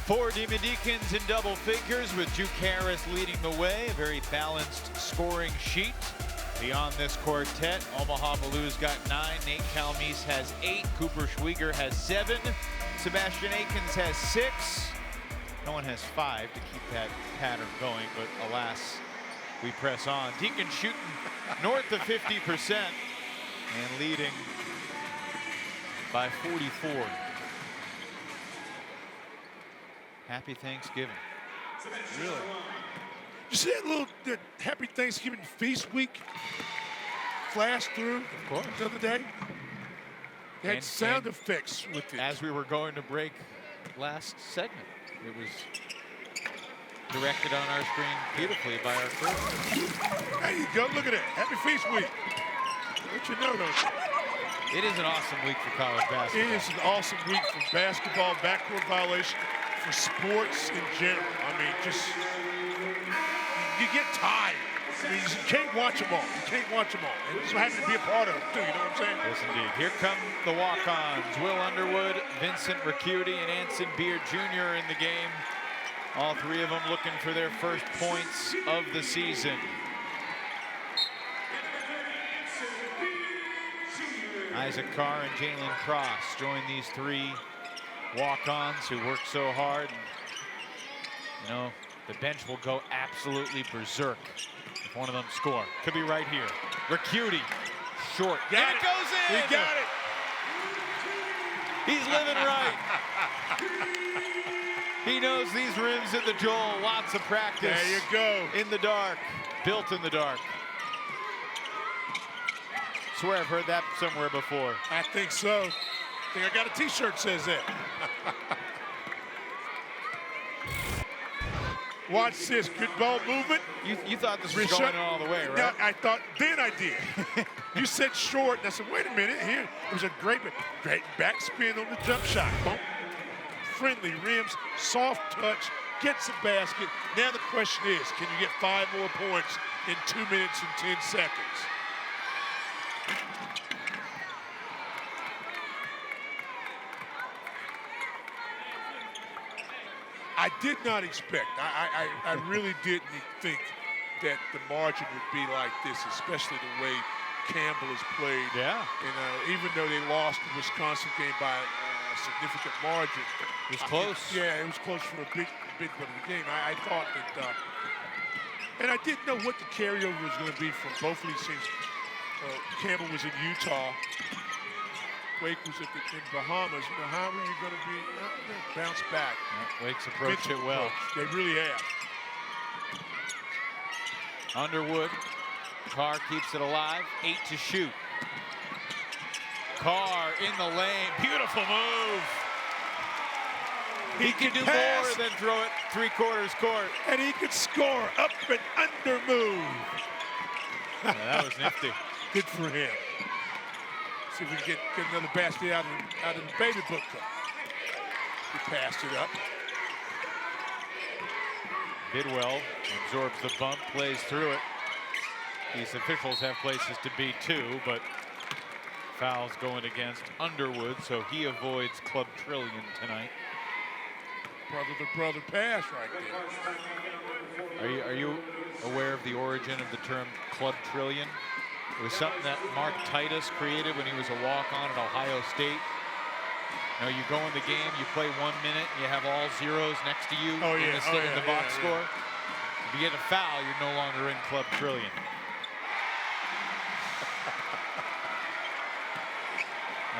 Four Demon Deacons in double figures with Juke Harris leading the way. A very balanced scoring sheet. Beyond this quartet, Omaha Blues got 9, Nate Calmese has 8, Cooper Schwieger has 7, Sebastian Akins has 6. No one has 5 to keep that pattern going, but alas, we press on. Deacon shooting north of 50% and leading by 44. Happy Thanksgiving. Really? You see that Happy Thanksgiving feast week flash through the other day? They had sound effects with it. As we were going to break last segment, it was directed on our screen beautifully by our crew. There you go. Look at it. Happy Feast Week. Let you know, don't you? It is an awesome week for college basketball. It is an awesome week for basketball, backcourt violation, for sports in general. I mean, just, you get tired. I mean, you can't watch them all. You can't watch them all. And this will happen to be a part of it, too. You know what I'm saying? Yes, indeed. Here come the walk-ons. Will Underwood, Vincent Ricciuti, and Anson Beard Jr. in the game. All three of them looking for their first points of the season. Isaac Carr and Jalen Cross join these three walk-ons who work so hard. You know, the bench will go absolutely berserk if one of them score. Could be right here. Ricciuti, short. And it goes in! We got it! He's living right. He knows these rims at the Joel. Lots of practice. There you go. In the dark. Built in the dark. Swear I've heard that somewhere before. I think so. I think I got a t-shirt that says that. Watch this, good ball movement. You thought this was going all the way, right? No, I thought, then I did. You said short, and I said, wait a minute, here. It was a great backspin on the jump shot. Boom. friendly rims, soft touch, gets a basket. Now the question is, can you get 5 more points in 2 minutes and 10 seconds? I did not expect, I really didn't think that the margin would be like this, especially the way Campbell has played. Yeah. And even though they lost the Wisconsin game by a significant margin. It was close. Yeah, it was close for a big part of the game. I thought that, and I didn't know what the carryover was going to be from both of these teams. Campbell was in Utah. Wake was in Bahamas. You know, how are you going to be bounce back? Yeah, Wake's approached it well. They really have. Underwood. Carr keeps it alive. 8 to shoot. Carr in the lane. Beautiful move. He can do pass, more than throw it 3/4 court. and he can score up and under move. Yeah, that was nifty. Good for him. See if we can get another basket out of the baby book cup. He passed it up. Bidwell absorbs the bump, plays through it. These officials have places to be too, but fouls going against Underwood, so he avoids club trillion tonight. Brother pass right there. Are you aware of the origin of the term club trillion? It was something that Mark Titus created when he was a walk-on at Ohio State. You know, you go in the game, you play 1 minute, and you have all zeros next to you in the box score. If you get a foul, you're no longer in club trillion.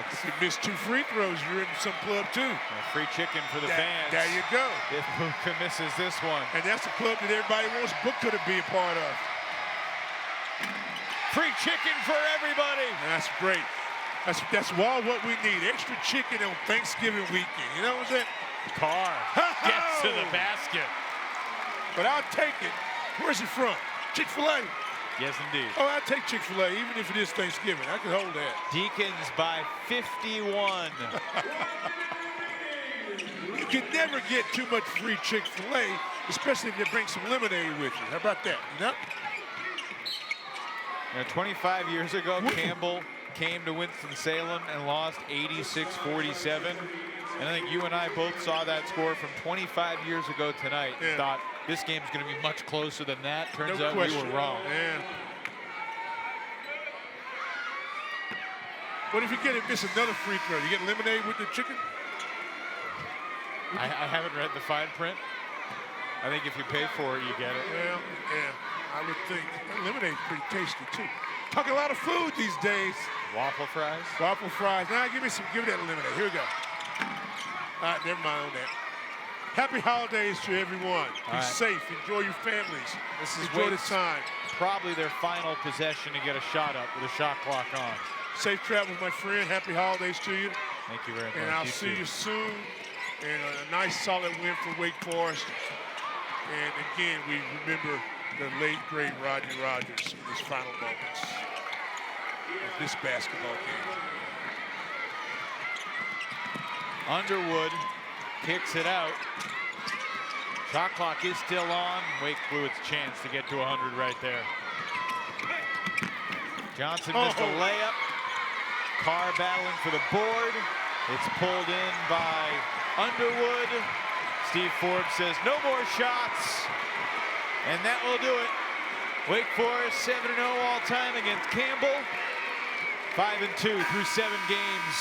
If you miss 2 free throws, you're in some club too. A free chicken for the fans. There you go. If Buka misses this one. And that's the club that everybody wants Buka to be a part of. Free chicken for everybody. That's great. That's all what we need. Extra chicken on Thanksgiving weekend. You know what I'm saying? Carr gets to the basket. But I'll take it. Where's it from? Chick-fil-A. Yes, indeed. Oh, I'll take Chick-fil-A, even if it is Thanksgiving. I can hold that. Deacons by 51. You can never get too much free Chick-fil-A, especially if you bring some lemonade with you. How about that? You know? Now, 25 years ago, Campbell came to Winston-Salem and lost 86-47. And I think you and I both saw that score from 25 years ago tonight and thought this game's going to be much closer than that. Turns out we were wrong. Yeah. What if you miss another free throw? You get lemonade with the chicken? I haven't read the fine print. I think if you pay for it, you get it. Yeah, I would think. Lemonade's pretty tasty too. Talking a lot of food these days. Waffle fries? Waffle fries. Now give me that lemonade. Here we go. All right, never mind on that. Happy holidays to everyone. Be safe. Enjoy your families. Enjoy the time. Probably their final possession to get a shot up with a shot clock on. Safe travels, my friend. Happy holidays to you. Thank you very much. And I'll see you soon. And a nice, solid win for Wake Forest. And again, we remember the late, great Rodney Rogers in his final moments of this basketball game. Underwood kicks it out. Shot clock is still on. Wake blew its chance to get to 100 right there. Johnson missed a layup. Carr battling for the board. It's pulled in by Underwood. Steve Forbes says no more shots. And that will do it. Wake Forest 7-0 all time against Campbell. 5-2 through 7 games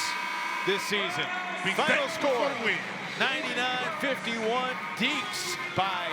this season. Final score, 99-51, Deeks by